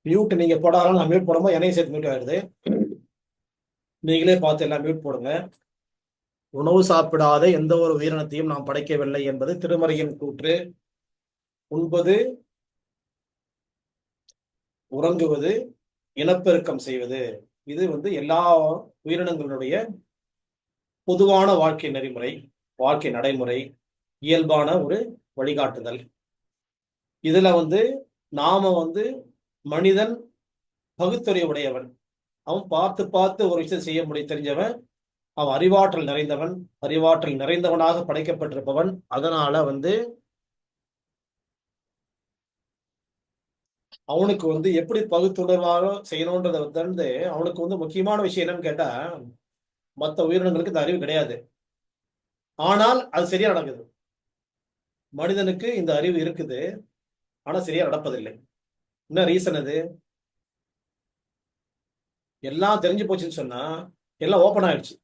Mute நீங்க போடாலும் நான் mute போடும்போது என்னையும் சேர்த்து மியூட் ஆயிடுது. நீங்களே பார்த்து எல்லாம் மியூட் போடுங்க. உணவு சாப்பிடாத எந்த ஒரு உயிரினத்தையும் நாம் படைக்கவில்லை என்பது திருமறையின் கூற்று. உண்பது, உறங்குவது, இனப்பெருக்கம் செய்வது, இது எல்லா உயிரினங்களுடைய பொதுவான வாழ்க்கை நெறிமுறை, வாழ்க்கை நடைமுறை, இயல்பான ஒரு வழிகாட்டுதல். இதுல நாம மனிதன் பகுத்தறிவு உடையவன். அவன் பார்த்து பார்த்து ஒரு விஷயம் செய்ய முடிய தெரிஞ்சவன். அவன் அறிவாற்றல் நிறைந்தவன், அறிவாற்றல் நிறைந்தவனாக படைக்கப்பட்டிருப்பவன். அதனால அவனுக்கு எப்படி பகுத்துணர்வாக செய்யணும்ன்றத அவனுக்கு முக்கியமான விஷயம் என்னன்னு கேட்டா, மற்ற உயிரினங்களுக்கு இந்த அறிவு கிடையாது. ஆனால் அது சரியா நடக்குது. மனிதனுக்கு இந்த அறிவு இருக்குது, ஆனா சரியா நடப்பதில்லை. என்ன ரீசன் அது? எல்லாம் தெரிஞ்சு போச்சுன்னு சொன்னா எல்லாம் ஓப்பன் ஆயிடுச்சு.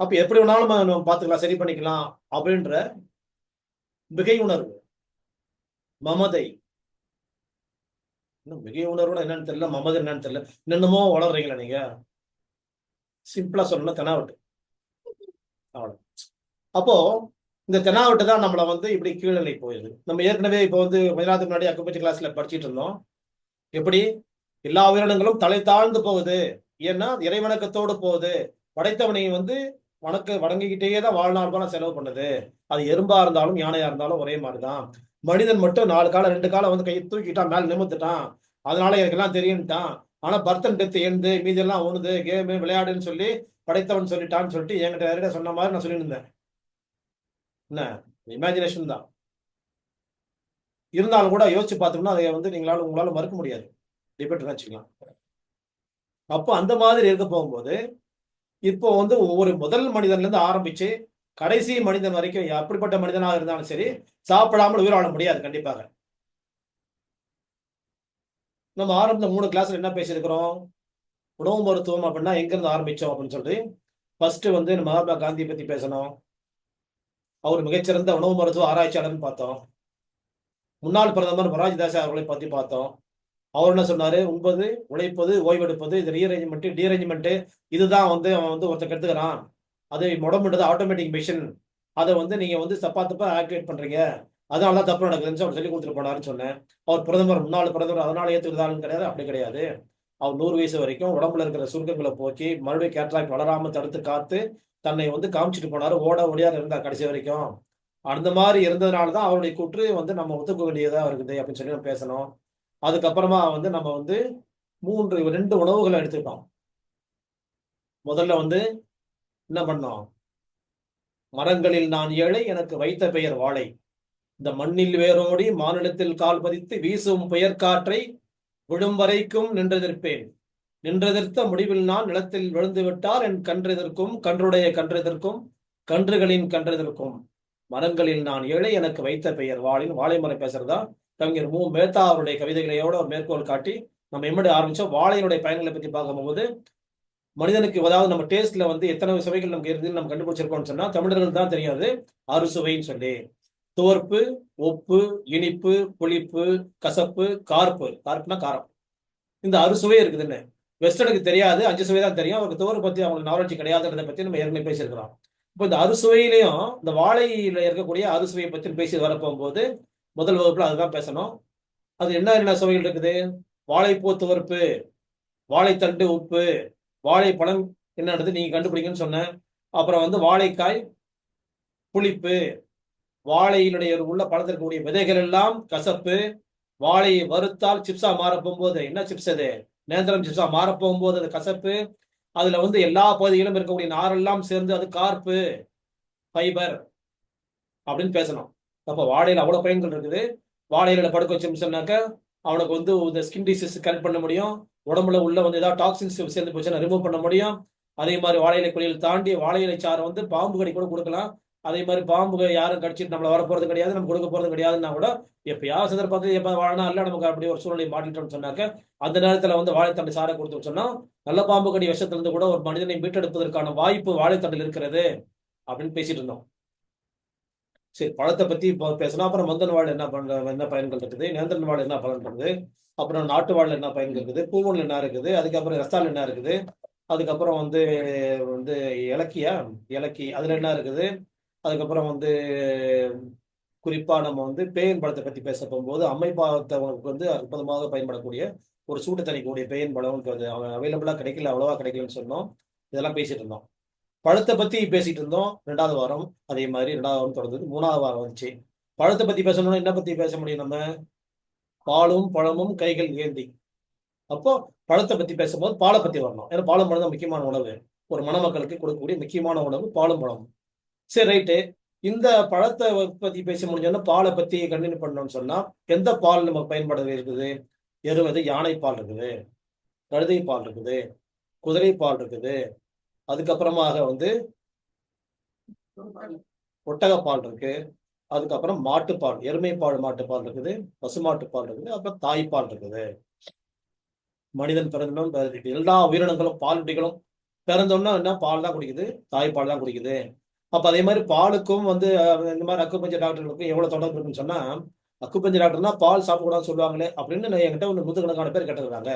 அப்ப எப்படி வேணாலும் நம்ம பார்த்துக்கலாம், சரி பண்ணிக்கலாம் அப்படின்ற மிகை உணர்வு, மமதை. மிகை உணர்வுனா என்னன்னு தெரியல, மமதை என்னன்னு தெரியல, என்னென்னமோ வளர்றீங்களா நீங்க. சிம்பிளா சொல்லணும்னா தெனாவட்டு. அவ்வளவு. அப்போ இந்த தெனாவட்டு தான் நம்மள இப்படி கீழ்நிலை போயிடுது. நம்ம ஏற்கனவே இப்போ கொஞ்ச நேரத்துக்கு முன்னாடி அக்குபஞ்சர் கிளாஸ்ல படிச்சுட்டு இருந்தோம். எப்படி எல்லா உயிரினங்களும் தலை தாழ்ந்து போகுது, ஏன்னா இறைவணக்கத்தோடு போகுது. படைத்தவனை வணங்கிக்கிட்டே தான் வாழ்நாள் போல செலவு பண்ணுது. அது எறும்பா இருந்தாலும் யானையா இருந்தாலும் ஒரே மாதிரிதான். மனிதன் மட்டும் 4 காலம் 2 காலம் கையை தூக்கிட்டான், மேல நிமித்துட்டான், அதனால எனக்கு எல்லாம் தெரியும்ட்டான். ஆனா பர்த்தன் டெத் எழுந்து மீதி எல்லாம் ஒண்ணுது, கேமு விளையாடுன்னு சொல்லி படைத்தவன் சொல்லிட்டான்னு சொல்லிட்டு என்கிட்ட நேரடியா சொன்ன மாதிரி நான் சொல்லியிருந்தேன். என்ன இமேஜினேஷன் தான். இருந்தாலும் கூட யோசிச்சு பார்த்தோம்னா அதை உங்களால மறுக்க முடியாது. டிபேட் வச்சுக்கலாம். அப்போ அந்த மாதிரி இருக்க போகும்போது இப்போ ஒவ்வொரு முதல் மனிதன்ல இருந்து ஆரம்பிச்சு கடைசி மனிதன் வரைக்கும் எப்படிப்பட்ட மனிதனாக இருந்தாலும் சரி சாப்பிடாமல் உயிர் வாழ முடியாது கண்டிப்பாக. நம்ம ஆரம்ப 3 கிளாஸ்ல என்ன பேசியிருக்கிறோம்? உணவு மருத்துவம் அப்படின்னா எங்க இருந்து ஆரம்பிச்சோம் அப்படின்னு சொல்லி ஃபர்ஸ்ட் மகாத்மா காந்தி பத்தி பேசணும். அவர் மிகச்சிறந்த உணவு மருத்துவ ஆராய்ச்சியாளர்னு பார்த்தோம். முன்னாள் பிரதமர் மொரார்ஜி தேசாய் அவர்களை பத்தி பார்த்தோம். அவர் என்ன சொன்னாரு? உண்பது, உழைப்பது, ஓய்வெடுப்பது, இது ரீஅரேஞ்ச்மெண்ட், டீரேஞ்ச்மெண்ட், இதுதான் அவன் ஒருத்தர் கெடுத்துக்கிறான். அது உடம்புன்றது ஆட்டோமேட்டிக் மிஷின். அதை நீங்க தப்பா ஆக்டிவேட் பண்றீங்க, அதனாலதான் தப்பு நடக்குதுன்னு அவர் சொல்லி கொடுத்துட்டு போனாருன்னு சொன்னேன். அவர் பிரதமர், முன்னாள் பிரதமர், அதனால ஏத்துக்கிறதாலும் கிடையாது, அப்படி கிடையாது. அவர் 100 வயசு வரைக்கும் உடம்புல இருக்கிற சுருக்கங்களை போக்கி மறுபடியும் கேட்ராக்ட் வளராம தடுத்து காத்து தன்னை காமிச்சிட்டு போனாரு. ஓட ஓடியார் இருந்தார் கடைசி வரைக்கும். அந்த மாதிரி இருந்ததுனாலதான் அவருடைய கூற்று நம்ம ஒத்துக்க வேண்டியதா இருக்குது அப்படின்னு சொல்லி நம்ம பேசணும். அதுக்கப்புறமா நம்ம 2 உணவுகளை எடுத்துக்கிட்டோம். முதல்ல என்ன பண்ணோம்? மரங்களில் நான் ஏழை, எனக்கு வைத்த பெயர் வாழை. இந்த மண்ணில் வேரோடி மாநிலத்தில் கால் பதித்து வீசும் பெயர் காற்றை விழும் வரைக்கும் நின்றெதிர்ப்பேன். நின்றெதிர்த்த முடிவில் நான் நிலத்தில் விழுந்து விட்டால் என் கன்றெதிர்க்கும், கன்றுடைய கன்றெதிர்க்கும், கன்றுகளின் கன்றெதிர்க்கும். மரங்களில் நான் ஏழை, எனக்கு வைத்த பெயர் வாழின். வாழை மரம் பேசுறதா கவிஞர் மு. மேத்தா அவருடைய கவிதைகளையோட ஒரு மேற்கோள் காட்டி நம்ம எப்படி ஆரம்பிச்சோம். வாழையினுடைய பயன்களை பத்தி பார்க்கும்போது மனிதனுக்கு அதாவது நம்ம டேஸ்ட்ல எத்தனை சுவைகள் நமக்கு இருக்குன்னு நம்ம கண்டுபிடிச்சிருக்கோம்னு சொன்னா தமிழர்கள் தான் தெரியாது. அறுசுவைன்னு சொல்லி துவர்ப்பு, உப்பு, இனிப்பு, புளிப்பு, கசப்பு, கார்ப்பு. கார்ப்புனா காரம். இந்த அறுசுவை இருக்குதுன்னு வெஸ்டர்னுக்கு தெரியாது. 5 சுவை தான் தெரியும். அவருக்கு துவர்ப்பு பத்தி அவங்களுக்கு நாலேஜ் கிடையாதுன்றதை பத்தி நம்ம ஏற்கனவே பேசியிருக்கிறோம். இப்போ இந்த அறுசுவையிலையும் இந்த வாழையில இருக்கக்கூடிய அறுசுவையை பத்தி பேசி வரப்போகும்போது முதல் வகுப்புல அதுதான் பேசணும். அது என்ன சுவைகள் இருக்குது? வாழைப்பூ துவர்ப்பு, வாழைத்தண்டு உப்பு, வாழைப்பழம் என்னது நீங்க கண்டுபிடிங்கன்னு சொன்னேன். அப்புறம் வாழைக்காய் புளிப்பு, வாழையினுடைய உள்ள பழத்திற்கக்கூடிய விதைகள் எல்லாம் கசப்பு, வாழையை வறுத்தால் சிப்ஸா மாற போகும்போது என்ன சிப்ஸ் அது? நேந்திரம் சிப்ஸா மாற போகும்போது அது கசப்பு. அதுல எல்லா பகுதிகளும் இருக்கக்கூடிய நாரெல்லாம் சேர்ந்து அது கார்ப்பு, ஃபைபர் அப்படின்னு பேசணும். அப்ப வாழையில அவ்வளவு பயன்கள் இருக்குது. வாழையில படுக்க வச்சோம்னு சொன்னாக்க அவனுக்கு இந்த ஸ்கின் டிசீஸ் கரெக்ட் பண்ண முடியும். உடம்புல உள்ள ஏதாவது டாக்ஸின்ஸ் சேர்ந்து போச்சுன்னா ரிமூவ் பண்ண முடியும். அதே மாதிரி வாழையிலை குளியல் தாண்டி வாழையிலை சாறு பாம்பு கடி கூட கொடுக்கலாம். அதே மாதிரி பாம்பு யாரும் கடிச்சிட்டு நம்மள வர போறது கிடையாது, நம்ம கொடுக்க போறது கிடையாதுன்னா கூட எப்பயாவது சந்தர்ப்பத்தில் எப்ப வாழனா இல்ல நமக்கு அப்படி ஒரு சூழ்நிலை மாட்டிட்டோம்னு சொன்னாக்க அந்த நேரத்துல வாழைத்தண்டு சாரை கொடுத்தோம்னு சொன்னா நல்ல பாம்பு கடி விஷத்துல இருந்து கூட ஒரு மனிதனை மீட்டெடுப்பதற்கான வாய்ப்பு வாழைத்தண்டில் இருக்கிறது அப்படின்னு பேசிட்டு இருந்தோம். சரி, பழத்தை பத்தி பேசணும். அப்புறம் மந்தன் வாழ் என்ன பயன்கள் இருக்குது, நேந்திரன் வாழ் என்ன பலன் பண்ணுது, அப்புறம் நாட்டு வாழை என்ன பயன் இருக்குது, பூவன்ல என்ன இருக்குது, அதுக்கப்புறம் ரஸ்தால் என்ன இருக்குது, அதுக்கப்புறம் வந்து வந்து இலக்கியா இலக்கி அதுல என்ன இருக்குது, அதுக்கப்புறம் வந்து குறிப்பா நம்ம வந்து பேயன் பழத்தை பத்தி பேச போகும்போது அம்மை பாவத்தவங்களுக்கு வந்து அற்புதமாக பயன்படக்கூடிய ஒரு சூட்டை தணிக்கக்கூடிய பேயன் பழம் அவைலபிளா கிடைக்கல, அவ்வளவா கிடைக்கலன்னு சொன்னோம். இதெல்லாம் பேசிட்டு இருந்தோம். பழத்தை பத்தி பேசிட்டு இருந்தோம் 2வது வாரம். அதே மாதிரி 2வது வாரம் தொடர்ந்தது. 3வது வாரம் வந்துச்சு. பழத்தை பத்தி பேசணும்னா என்ன பத்தி பேச முடியும் நம்ம? பாலும் பழமும் கைகள் ஏந்தி. அப்போ பழத்தை பத்தி பேசும்போது பாலை பத்தி வரணும். ஏன்னா பாலும் பழம் தான் முக்கியமான உணவு. ஒரு மணமக்களுக்கு கொடுக்கக்கூடிய முக்கியமான உணவு பாலும் பழமும். சரி, ரைட்டு. இந்த பழத்தை பத்தி பேச முடிஞ்சோன்னா பாலை பத்தி கண்டினியூ பண்ணணும்னு சொன்னா எந்த பால் நமக்கு பயன்பட இருக்குது? எருவது யானை பால் இருக்குது, கழுதை பால் இருக்குது, குதிரை பால் இருக்குது, அதுக்கப்புறமாக வந்து ஒட்டகப்பால் இருக்கு, அதுக்கப்புறம் மாட்டுப்பால், எருமை பால் மாட்டுப்பால் இருக்குது, பசுமாட்டுப்பால் இருக்குது, அப்புறம் தாய்ப்பால் இருக்குது. மனிதன் பிறந்தனும் எல்லா உயிரினங்களும் பாலூட்டிகளும் பிறந்தோம்னா என்ன பால் தான் குடிக்குது, தாய்ப்பால் தான் குடிக்குது. அப்ப அதே மாதிரி பாலுக்கும் வந்து இந்த மாதிரி அக்குப்பஞ்சர் டாக்டர்களுக்கும் எவ்வளவு தொடர்பு இருக்குன்னு சொன்னா, அக்குப்பஞ்சர் டாக்டர்னா பால் சாப்பிடக்கூடாதுன்னு சொல்லுவாங்களே அப்படின்னு என்கிட்ட ஒரு நூற்றுக்கணக்கான பேர் கேட்டிருக்காங்க.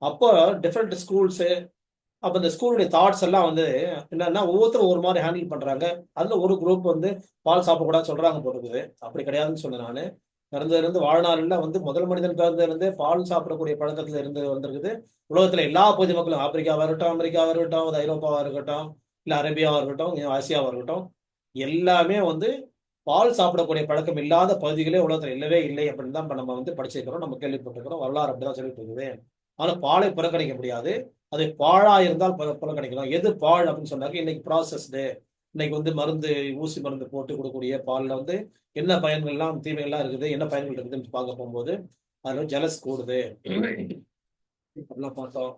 அப்போ டிஃப்ரெண்ட் ஸ்கூல்ஸ், அப்ப இந்த ஸ்கூலுடைய தாட்ஸ் எல்லாம் வந்து என்னன்னா ஒவ்வொருத்தரும் ஒரு மாதிரி ஹேண்டில் பண்றாங்க. அதுல ஒரு குரூப் வந்து பால் சாப்பிடக்கூடாதுன்னு சொல்றாங்க போட்டுருக்குது. அப்படி கிடையாதுன்னு சொன்னேன் நானு. பிறந்ததிலிருந்து வாழ்நாள்ல வந்து முதல் மனிதன் பிறந்ததிலிருந்தே பால் சாப்பிடக்கூடிய பழக்கத்துல இருந்து வந்திருக்குது. உலகத்துல எல்லா பகுதி மக்களும் ஆப்பிரிக்காவா இருக்கட்டும், அமெரிக்காவா இருக்கட்டும், அது ஐரோப்பாவா இருக்கட்டும், இல்ல அரேபியாவா இருக்கட்டும், ஆசியாவா இருக்கட்டும், எல்லாமே வந்து பால் சாப்பிடக்கூடிய பழக்கம் இல்லாத பகுதிகளே உலகத்துல இல்லவே இல்லை அப்படின்னு தான் இப்ப நம்ம வந்து படிச்சிருக்கிறோம், நம்ம கேள்விப்பட்டிருக்கிறோம். வரலாறு அப்படிதான் சொல்லிட்டு இருக்குது. ஆனா பாலை புறக்கணிக்க முடியாது. அது பாழா இருந்தால் புறக்கணிக்கலாம். எது பால் அப்படின்னு சொன்னாக்க இன்னைக்கு ப்ராசஸ்டு, இன்னைக்கு வந்து மருந்து, ஊசி மருந்து போட்டு கொடுக்கக்கூடிய பால்ல வந்து என்ன பயன்கள்லாம் தீமைகள்லாம் இருக்குது, என்ன பயன்கள் இருக்குதுன்னு பார்க்க போகும்போது அதுல ஜலஸ் கூடுது அப்படிலாம் பார்த்தோம்.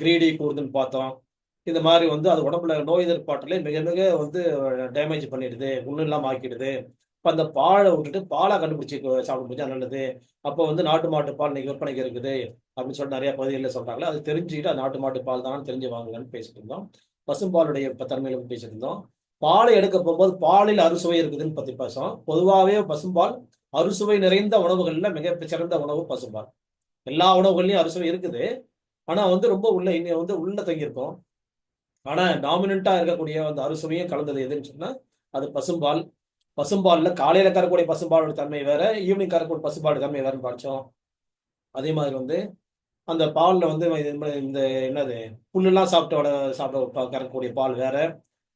கிரீடி கூடுதுன்னு பார்த்தோம். இந்த மாதிரி வந்து அது உடம்புல நோய் எதிர்ப்பாற்றலை மிக மிக வந்து டேமேஜ் பண்ணிடுது, ஒன்றும் இல்லாம ஆக்கிடுது. இப்போ அந்த பாலை விட்டுட்டு பாலா கண்டுபிடிச்சி சாப்பிட முடிஞ்சா நல்லது. அப்போ வந்து நாட்டு மாட்டு பால் இன்னைக்கு விற்பனைக்கு இருக்குது அப்படின்னு சொல்லிட்டு நிறைய பகுதிகளில் சொல்றாங்களே, அது தெரிஞ்சுக்கிட்டு அது நாட்டு மாட்டு பால் தான் தெரிஞ்சு வாங்குங்கன்னு பேசிட்டு இருந்தோம். பசும்பாலுடைய தன்மையில பேசிட்டு இருந்தோம். பாலை எடுக்க போகும்போது பாலில் அறுசுவை இருக்குதுன்னு பத்தி பேசும். பொதுவாகவே பசும்பால் அறுசுவை நிறைந்த உணவுகள்ல மிக சிறந்த உணவு பசும்பால். எல்லா உணவுகள்லயும் அறுசுவை இருக்குது. ஆனா வந்து ரொம்ப உள்ள இன்னும் வந்து உள்ள தங்கியிருக்கும். ஆனா டாமினண்டா இருக்கக்கூடிய அந்த அறுசுவையும் கலந்தது எதுன்னு சொன்னா அது பசும்பால். பசும்பால்ல காலையில கறக்கூடிய பசும்பாலோட தன்மை வேற, ஈவினிங் கறக்கூடிய பசும்பாலோட தன்மை வேறன்னு படிச்சோம். அதே மாதிரி வந்து அந்த பால்ல வந்து இந்த என்னது புல்லெல்லாம் சாப்பிட்டு கறக்கக்கூடிய பால் வேற,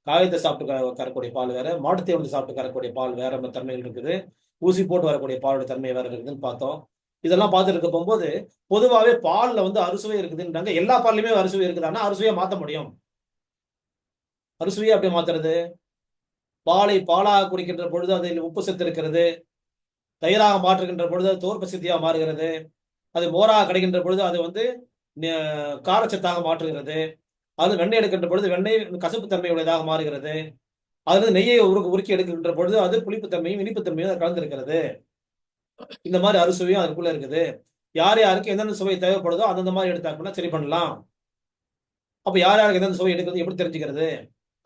காயத்தை சாப்பிட்டு கறக்கக்கூடிய பால் வேற, மாட்டுத்தீ வந்து சாப்பிட்டு கறக்கக்கூடிய பால் வேற தன்மைகள் இருக்குது, ஊசி போட்டு வரக்கூடிய பாலோட தன்மை வேற இருக்குதுன்னு பார்த்தோம். இதெல்லாம் பார்த்துட்டு இருக்க போகும்போது பொதுவாகவே பால்ல வந்து அறுசுவை இருக்குதுன்றாங்க. எல்லா பால்லையுமே அறுசுவை இருக்குதான்னா அறுசுவையை மாற்ற முடியும். அறுசுவையை அப்படியே மாத்துறது, பாலை பாலாக குடிக்கின்ற பொழுது அதில் உப்பு சத்து இருக்கிறது, தயிராக மாற்றுகின்ற பொழுது அது தோற்ப சித்தியாக மாறுகிறது, அது மோராக கிடைக்கின்ற பொழுது அது வந்து காரச்சத்தாக மாற்றுகிறது, அது வெண்ணெய் எடுக்கின்ற பொழுது வெண்ணெய் கசப்பு தன்மை உடையதாக மாறுகிறது, அது நெய்யை உருக்கி எடுக்கின்ற பொழுது அது புளிப்புத்தன்மையும் இனிப்புத்தன்மையும் கலந்திருக்கிறது. இந்த மாதிரி அறுசுவையும் அதுக்குள்ள இருக்குது. யார் யாருக்கு எந்தெந்த சுவை தேவைப்படுதோ அந்தந்த மாதிரி எடுத்தாங்கன்னா சரி பண்ணலாம். அப்ப யார் யாருக்கு எந்தெந்த சுவை எடுக்கிறது எப்படி தெரிஞ்சுக்கிறது?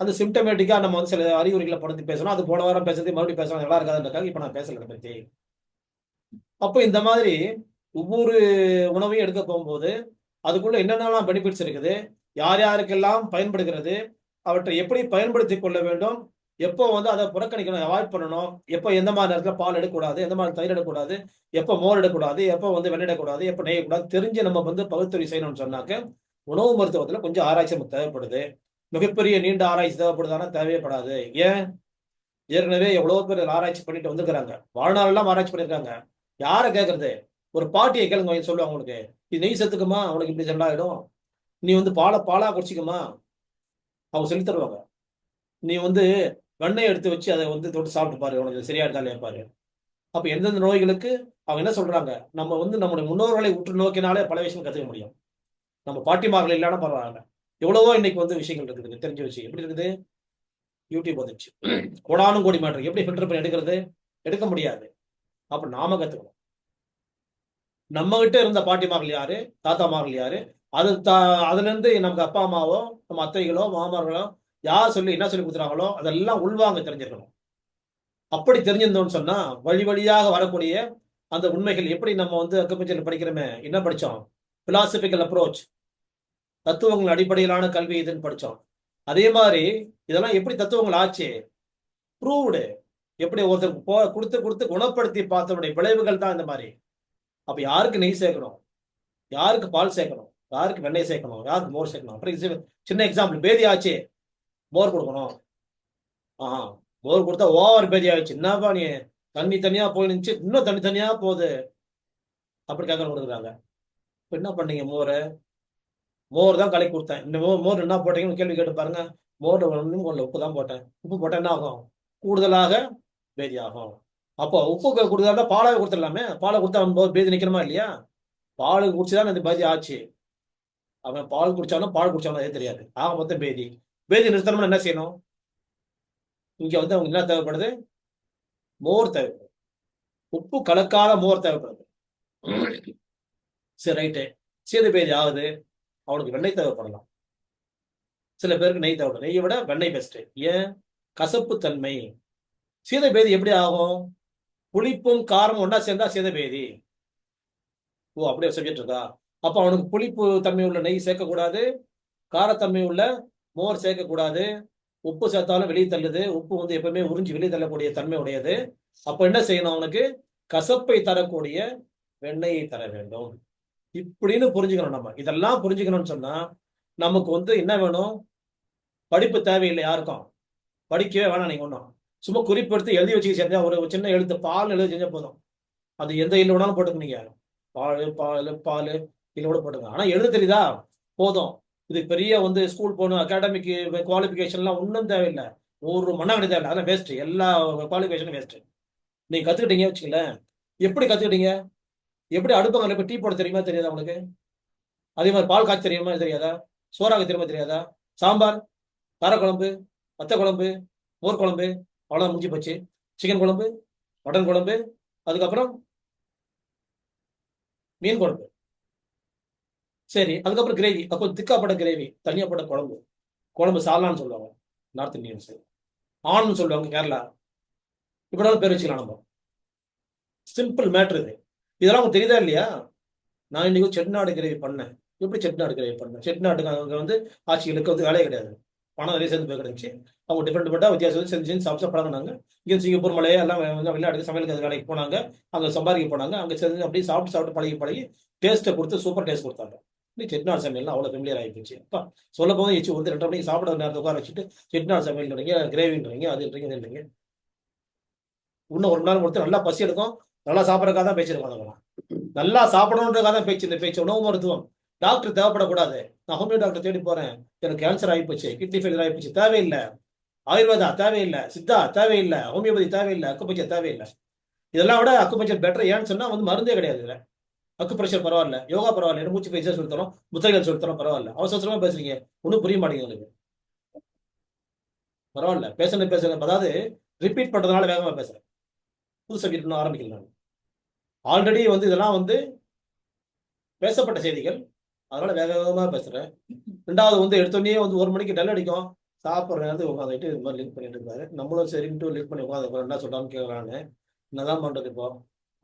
அந்த சிம்டமேட்டிக்கா நம்ம வந்து சில அறிகுறிகளை படுத்தி பேசணும். அது போன வாரம் பேசுறது மறுபடியும் பேசணும் நல்லா இருக்காதுன்றக்காக இப்ப நான் பேசல இதை பத்தி. அப்போ இந்த மாதிரி ஒவ்வொரு உணவையும் எடுக்க போகும்போது அதுக்குள்ள என்னென்னலாம் பெனிஃபிட்ஸ் இருக்குது, யார் யாருக்கெல்லாம் பயன்படுகிறது, அவற்றை எப்படி பயன்படுத்தி கொள்ள வேண்டும், எப்போ வந்து அதை புறக்கணிக்கணும், அவாய்ட் பண்ணணும், எப்போ எந்த மாதிரி நேரத்தில் பால் எடுக்கக்கூடாது, எந்த மாதிரி தயிர் எடுக்கக்கூடாது, எப்போ மோர் எடுக்கக்கூடாது, எப்போ வந்து வெண்ணெய் எடுக்கக்கூடாது, எப்போ நெய் கூடாது தெரிஞ்சு நம்ம வந்து பகுத்தறிவு செய்யணும்னு சொன்னாக்க உணவு மருத்துவத்துல கொஞ்சம் ஆராய்ச்சி நமக்கு தேவைப்படுது. மிகப்பெரிய நீண்ட ஆராய்ச்சி தேவைப்படுதானா? தேவைப்படாது. ஏன்? ஏற்கனவே எவ்வளவு பேர் ஆராய்ச்சி பண்ணிட்டு வந்துக்கிறாங்க, வாழ்நாளெல்லாம் ஆராய்ச்சி பண்ணிருக்காங்க. யாரை கேட்கறது? ஒரு பாட்டியை கேளுங்க, சொல்லுவாங்க உங்களுக்கு இது நெய் சத்துக்குமா, அவனுக்கு இப்படி செல்லாயிடும், நீ வந்து பாலா குடிச்சிக்குமா, அவங்க சொல்லி தருவாங்க. நீ வந்து வெண்ணெய் எடுத்து வச்சு அதை வந்து தொட்டு சாப்பிட்டு பாரு, உனக்கு சரியா இருந்தாலே பாரு. அப்ப எந்தெந்த நோய்களுக்கு அவங்க என்ன சொல்றாங்க, நம்ம வந்து நம்முடைய முன்னோர்களை உற்று நோக்கினாலே பல விஷயம் கத்துக்க முடியும். நம்ம பாட்டிமார்கள் இல்லாம பரவாயில்ல, எவ்வளவோ இன்னைக்கு வந்து விஷயங்கள் இருக்குது, தெரிஞ்ச விஷயம் எப்படி இருக்குது, யூடியூப் வந்துச்சு, கோடானும் கோடி மாற்று எப்படி ஃபில்டர் பண்ணி எடுக்கிறது, எடுக்க முடியாது. அப்ப நாம கத்துக்கணும். நம்ம கிட்ட இருந்த பாட்டிமார்கள் யாரு, தாத்தாமார்கள் யாரு, அது அதுல இருந்து நமக்கு அப்பா அம்மாவோ நம்ம அத்தைகளோ மாமார்களோ யார் சொல்லி என்ன சொல்லி கொடுக்குறாங்களோ அதெல்லாம் உள்வாங்க தெரிஞ்சிருக்கணும். அப்படி தெரிஞ்சிருந்தோம்னு சொன்னா வழி வழியாக வரக்கூடிய அந்த உண்மைகள் எப்படி நம்ம வந்து அக்குபஞ்சர் படிக்கிறோமே, என்ன படிச்சோம்? பிலாசபிக்கல் அப்ரோச், தத்துவங்கள் அடிப்படையிலான கல்வி இதுன்னு படிச்சோம். அதே மாதிரி இதெல்லாம் எப்படி தத்துவங்கள் ஆச்சு? ப்ரூவ்டு. எப்படி ஒருத்தருக்கு குடுத்து குடுத்து குணப்படுத்தி பார்த்தவனுடைய விளைவுகள் தான் இந்த மாதிரி. அப்ப யாருக்கு நெய் சேர்க்கணும்? யாருக்கு பால் சேர்க்கணும்? யாருக்கு வெண்ணெய் சேர்க்கணும்? யாருக்கு மோர் சேர்க்கணும்? அப்புறம் சின்ன எக்ஸாம்பிள், பேதி ஆச்சு, மோர் கொடுக்கணும். ஆஹா, மோர் கொடுத்தா ஓவர் பேதி ஆயிடுச்சு. என்னப்பா நீ தண்ணி தனியா போய் நின்னுச்சு, இன்னும் தண்ணி தனியா போகுது. அப்படி கேட்கற கொடுக்குறாங்க. இப்ப என்ன பண்ணீங்க? மோர் தான் கலக்கி கொடுத்தேன். இந்த மோர் என்ன போட்டீங்கன்னு கேள்வி கேட்டு பாருங்க. மோர்ல ஒண்ணும் போடல, உப்பு தான் போட்டேன். உப்பு போட்டா என்ன ஆகும்? கூடுதலாக பேதி ஆகும். அப்போ உப்பு கூடுதலா பாலாக கொடுத்துடலாமே. பாலை கொடுத்தா அவன் பேதி நிக்கணுமா இல்லையா? பால் குடிச்சுதான் இந்த பேதி ஆச்சு. அவன் பால் குடிச்சாலும் பால் குடிச்சாலும் அதே தெரியாது. ஆக மொத்தம் பேதி. பேதி நிறுத்தணும்னு என்ன செய்யணும்? இங்க வந்து அவங்க என்ன தேவைப்படுது? மோர் தேவைப்படுது. உப்பு கலக்காத மோர் தேவைப்படுது. சரி, ரைட்டு. சீத பேதி ஆகுது, அவனுக்கு வெண்ணெய் தேவைப்படலாம். சில பேருக்கு நெய் தேவைப்படும். நெய்யை விட வெண்ணெய் பெஸ்ட். ஏன்? கசப்பு தன்மை. சீத பேதி எப்படி ஆகும்? புளிப்பும் காரமும் ஒன்னா சேர்ந்தா சீத பேதி. ஓ, அப்படியே சப்ஜெக்ட் இருக்கா? அப்ப அவனுக்கு புளிப்பு தன்மை உள்ள நெய் சேர்க்கக்கூடாது, காரத்தன்மை உள்ள மோர் சேர்க்கக்கூடாது. உப்பு சேர்த்தாலும் வெளியே தள்ளுது. உப்பு வந்து எப்பவுமே உறிஞ்சி வெளியே தள்ளக்கூடிய தன்மை உடையது. அப்ப என்ன செய்யணும்? அவனுக்கு கசப்பை தரக்கூடிய வெண்ணெயை தர வேண்டும். இப்படின்னு புரிஞ்சுக்கணும். நம்ம இதெல்லாம் புரிஞ்சுக்கணும்னு சொன்னா நமக்கு வந்து என்ன வேணும்? படிப்பு தேவையில்லை யாருக்கும். படிக்கவே வேணாம். நீங்க ஒன்றும் சும்மா குறிப்பெடுத்து எழுதி வச்சு செஞ்சா, ஒரு சின்ன எழுத்து பால் எழுதி செஞ்சா போதும். அது எந்த இல்ல வேணாலும் போட்டுக்கீங்க. பால் பால் பால் இல்ல கூட போட்டுங்க. ஆனா எழுத தெரியுதா? போதும். இது பெரிய வந்து ஸ்கூல் போகணும், அகாடமிக் குவாலிபிகேஷன்லாம் ஒன்றும் தேவையில்லை. ஒரு மண்ணாங்கடி தேவையில்லை. அதெல்லாம் வேஸ்ட். எல்லா குவாலிபிகேஷனும் வேஸ்ட். நீங்க கத்துக்கிட்டீங்க வச்சுக்கல. எப்படி கத்துக்கிட்டீங்க? எப்படி அடுப்பங்கல்ல இப்ப டீ போட தெரியுமா தெரியாதா உங்களுக்கு? அதே மாதிரி பால் காய்ச்ச தெரியுமா தெரியாதா? சோறாக தெரியுமா தெரியாதா? சாம்பார், காரக்குழம்பு, வத்த குழம்பு, மோர் குழம்பு, அவ்வளோ முடிஞ்சு போச்சு. சிக்கன் குழம்பு, மட்டன் குழம்பு, அதுக்கப்புறம் மீன் குழம்பு. சரி, அதுக்கப்புறம் கிரேவி. அப்போ திக்காப்பட்ட கிரேவி, தனியா போட்ட குழம்பு. குழம்பு சால்னான்னு சொல்லுவாங்க நார்த் இந்தியன்ஸ். ஆன்னு சொல்லுவாங்க கேரளா. இப்படினாலும் பேர் வச்சுக்கலாம் நம்ம. சிம்பிள் மேட்ரு இது. இதெல்லாம் உங்களுக்கு தெரியுதா இல்லையா? நான் இன்னைக்கு செட்டிநாடு கிரேவி பண்ணேன். எப்படி செட்டிநாடு கிரேவி பண்ணேன்? செட்டிநாட்டுக்கு அங்கே வந்து ஆட்சிகளுக்கு வந்து வேலையே கிடையாது. பணம் நிறைய சேர்ந்து போய் கிடந்துச்சு. அவங்க டிஃப்ரெண்ட் வித்தியாசம் செஞ்சு சாப்பிட்டு பழகினாங்க. இங்கே சிங்கப்பூர் மலையை எல்லாம் வெளிநாட்டுக்கு சமையலுக்கு வேலைக்கு போனாங்க. அங்கே சம்பாதிக்க போனாங்க. அங்கே செஞ்சு அப்படியே சாப்பிட்டு சாப்பிட்டு பழகி பழகி டேஸ்ட்டை கொடுத்து சூப்பர் டேஸ்ட் கொடுத்தாங்க. இன்னைக்கு செட்டிநாடு சமையல்லாம் அவ்வளோ ஃபெமிலியர் ஆகி போச்சு. அப்பா சொல்ல போதும் எச்சு வந்து 2 மணிக்கு சாப்பிட நேரத்தை உட்கார வச்சுட்டு செட்டிநாடு சமையல்ன்றீங்க, கிரேவின்றீங்க, அதுன்றீங்க. இன்னும் 1 மணி நேரம் கொடுத்து நல்லா பசி எடுக்கும். நல்லா சாப்பிட்றதுக்காக தான் பேச்சிருக்கோம். அதெல்லாம் நல்லா சாப்பிடணுன்றதுக்காக தான் பேச்சு. இந்த பேச்சு உணவு மருத்துவம். டாக்டர் தேவைப்படக்கூடாது. நான் ஹோமியோ டாக்டர் தேடி போறேன், எனக்கு கேன்சர் ஆகிப்போச்சு, கிட்னி ஃபெயிலியர் ஆகிப்போச்சு, தேவையில்லை. ஆயுர்வேதா தேவையில்லை, சித்தா தேவையில்லை, ஹோமியோபதி தேவையில்லை, அக்குபஞ்சர் தேவையில்லை. இதெல்லாம் விட அக்குபஞ்சர் பெட்டர். ஏன்னு சொன்னா வந்து மருந்தே கிடையாது. இதுல அக்கு பிரஷர் பரவாயில்ல, யோகா பரவாயில்ல, மூச்சு பயிற்சியா சொல்லித்தரோம், முத்திரைகள் சொல்லித்தரோம், பரவாயில்ல. அவசரமா பேசுறீங்க, ஒன்றும் புரிய மாட்டேங்குது உங்களுக்கு. பரவாயில்ல, பேசுறேன். அதாவது ரிப்பீட் பண்றதுனால வேகமா பேசுறேன். புது சப்ஜெக்ட் ஆரம்பிக்கல. நான் ஆல்ரெடி வந்து இதெல்லாம் வந்து பேசப்பட்ட செய்திகள், அதனால வேக வேகமா பேசுறேன். 2வது வந்து எடுத்தோடனே வந்து 1 மணிக்கு டல் அடிக்கும். சாப்பிட்ற நேரத்துக்கு உட்காந்துட்டு இது மாதிரி லிங்க் பண்ணிட்டு இருக்காரு. நம்மளும் சரின்ட்டு லிங்க் பண்ணி உட்காந்து என்ன சொல்றான்னு கேட்கலான்னு. என்னதான் பண்றது இப்போ?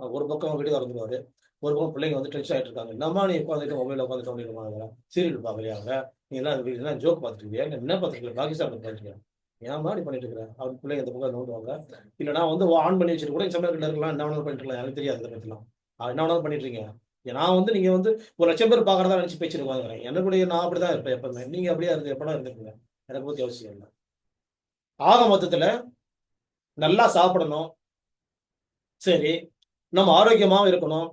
ஒரு பக்கம் வீடு திறந்துருவாரு, ஒரு பக்கம் பிள்ளைங்க வந்து டென்ஷன் ஆகிட்டு இருக்காங்க. என்னம்மா நீ உட்காந்துட்டு மொபைலில் உட்காந்துட்டு பண்ணிருக்காங்க, சீரியல் பார்க்கலையாங்க, நீ எல்லாம் ஜோக் பார்த்துட்டு இருக்கியா, என்ன பார்த்துருக்கீங்க, பாகிஸ்தான் பார்த்துருக்கியா, ஏன் மாதிரி பண்ணிட்டு இருக்கிறேன் அவங்க பிள்ளைங்க இந்த பக்கம் நோண்டுவாங்க. இல்லைனா வந்து ஆன் பண்ணி வச்சுட்டு கூட சமையல் இருக்கலாம், என்ன வேணாலும் பண்ணிட்டு இருக்கலாம், எனக்கு தெரியாது இதை பற்றிலாம். என்ன வேணாலும் பண்ணிட்டு இருக்கீங்க. நான் வந்து நீங்க வந்து 1,00,000 பேர் பார்க்கறதா நினைச்சு பேச்சிருக்கோம். என்னுடைய நான் அப்படிதான் இருப்பேன் எப்பவுமே. நீங்க அப்படியே இருந்து எப்படா இருந்துருக்கீங்க, எனக்கு பத்தி அவசியம் இல்லை. ஆக மொத்தத்துல நல்லா சாப்பிடணும். சரி, நம்ம ஆரோக்கியமாவும் இருக்கணும்.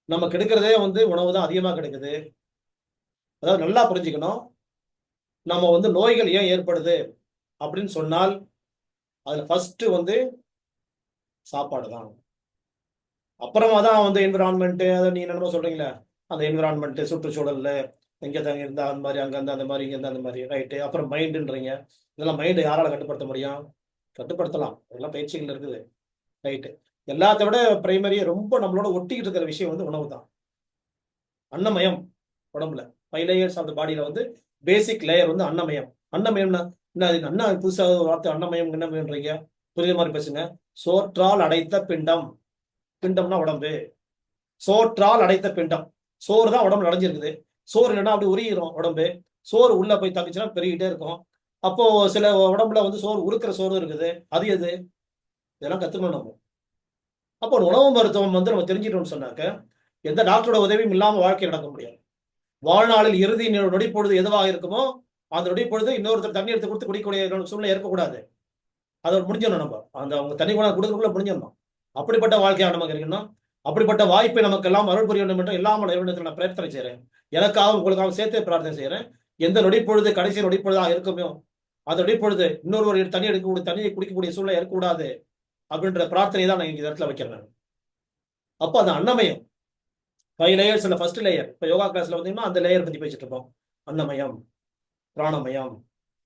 நம்ம கெடுக்கிறதே வந்து உணவு தான் அதிகமா கிடைக்குது. அதாவது நல்லா புரிஞ்சுக்கணும். நம்ம வந்து நோய்கள் ஏன் ஏற்படுது அப்படின்னு சொன்னால், அதுல ஃபர்ஸ்ட் வந்து சாப்பாடு தான். அப்புறமா தான் வந்து என்விரான்மெண்ட், அதை நீங்க என்னமோ சொல்றீங்களே, அந்த என்விரான்மெண்ட் சுற்றுச்சூழல்ல இங்க தங்கி இருந்தா அந்த மாதிரி, அங்க இருந்தா அந்த மாதிரி, இங்க இருந்தா அந்த மாதிரி, ரைட்டு. அப்புறம் மைண்டுன்றீங்க. இதெல்லாம் மைண்டு யாரால கட்டுப்படுத்த முடியும்? கட்டுப்படுத்தலாம். அதெல்லாம் பயிற்சிகள் இருக்குது, ரைட்டு. எல்லாத்த விட பிரைமரியா ரொம்ப நம்மளோட ஒட்டிக்கிட்டு இருக்கிற விஷயம் வந்து உணவு தான். அன்னமயம். உடம்புல 5 லேயர்ஸ் ஆஃப் த பாடியில வந்து பேசிக் லேயர் வந்து அன்னமயம். அன்னமயம்னா என்ன? அண்ணா புதுசாக ஒரு வார்த்தை அன்னமயம், என்னமயம்ன்றீங்க, புரியுற மாதிரி பேசுங்க. சோற்றால் அடைத்த பிண்டம். பிண்டம்னா உடம்பு. சோற்றால் அடைத்த பிண்டம். சோறு தான் உடம்புல அடைஞ்சிருக்குது. சோறு இல்லைன்னா அப்படி உருகிரும் உடம்பு. சோறு உள்ள போய் தங்கிச்சுன்னா பெருகிட்டே இருக்கும். அப்போ சில உடம்புல வந்து சோறு உருக்கிற சோறு இருக்குது. அது எது? இதெல்லாம் கத்துக்கணும் நம்ம. அப்போ உணவு மருத்துவம் வந்து நம்ம தெரிஞ்சுக்கணும்னு சொன்னாக்க எந்த டாக்டரோட உதவியும் இல்லாம வாழ்க்கை நடக்க முடியாது. வாழ்நாளில் இறுதி நொடிப்பொழுது எதுவாக இருக்குமோ அந்த நொடிப்பொழுது இன்னொருத்தர் தண்ணி எடுத்து கொடுத்து குடிக்கக்கூடிய சூழ்நிலை இருக்கக்கூடாது. அதை முடிஞ்சிடணும் நம்ம. அந்த அவங்க தண்ணி கூட கொடுக்கறதுக்குள்ள முடிஞ்சிடணும். அப்படிப்பட்ட வாழ்க்கையாக நமக்கு இருக்கணும். அப்படிப்பட்ட வாய்ப்பை நமக்கு எல்லாம் அருள் புரிய வேண்டும் என்று இல்லாமல் இறைவனிடத்தில் நான் பிரார்த்தனை செய்கிறேன். எனக்காக உங்களுக்காக சேர்த்து பிரார்த்தனை செய்கிறேன். எந்த நொடிப்பொழுது கடைசி நொடிப்பொழுதாக இருக்குமோ அந்த நொடிப்பொழுது இன்னொரு தண்ணி எடுக்கக்கூடிய தண்ணியை குடிக்கக்கூடிய சூழ்நிலை இருக்கக்கூடாது அப்படின்ற பிரார்த்தனை தான் நான் இந்த இடத்துல வைக்கிறேன். அப்போ அந்த அன்னமயம் 5 லேயர்ஸ் இல்ல ஃபர்ஸ்ட் லேயர். இப்போ யோகா கிளாஸ்ல வந்தீங்கன்னா அந்த லேயர் பத்தி பேசிட்டு இருப்போம். அன்னமயம், பிராணமயம்,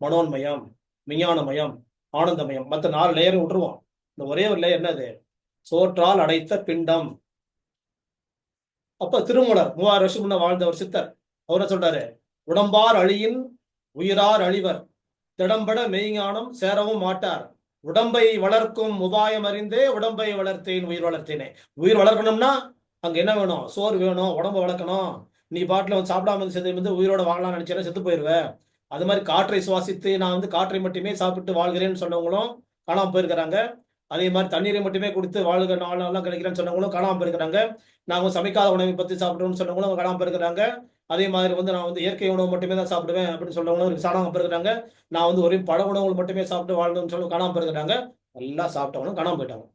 மனோன்மயம், விஞ்ஞானமயம், ஆனந்தமயம். மற்ற 4 லேயரும் விட்டுருவோம். இந்த ஒரே ஒரு லேயர் என்னது? சோற்றால் அடைத்த பிண்டம். அப்ப திருமூலர் 3000 வருஷம் முன்ன வாழ்ந்த ஒரு சித்தர் அவர் சொல்றாரு, உடம்பார் அழியின் உயிரார் அழிவர், திடம்பட மெய்ஞானம் சேரவும் மாட்டார், உடம்பை வளர்க்கும் உபாயம் அறிந்தே உடம்பை வளர்த்தேன் உயிர் வளர்த்தேனே. உயிர் வளர்க்கணும்னா அங்க என்ன வேணும்? சோறு வேணும். உடம்பு வளர்க்கணும். நீ பாட்டில் வந்து சாப்பிடாம செத்து வந்து உயிரோட வாழலாம்னு நினைச்சேன்னா செத்து போயிருவேன். அது மாதிரி காற்றை சுவாசித்து நான் வந்து காற்றை மட்டுமே சாப்பிட்டு வாழ்கிறேன்னு சொன்னவங்களும் காணாம போயிருக்கிறாங்க. அதே மாதிரி தண்ணீரை மட்டுமே கொடுத்து வாழ்க 4 நாள்லாம் கிடைக்கிறேன்னு சொன்னவங்களும் காணாம போயிருக்கிறாங்க. நான் சமைக்காத உணவை பற்றி சாப்பிடுவோம்னு சொன்னவங்களும் காணாம போயிருக்கிறாங்க. அதே மாதிரி வந்து நான் வந்து இயற்கை உணவு மட்டுமே தான் சாப்பிடுவேன் அப்படின்னு சொன்னவங்களும் காணாம போயிருக்கிறாங்க. நான் வந்து ஒரே பழ உணவுகள் மட்டுமே சாப்பிட்டு வாழணும்னு சொல்லி காணாம போயிருக்கிறாங்க. எல்லாம் சாப்பிட்டவங்களும் காணாம போயிட்டாங்க.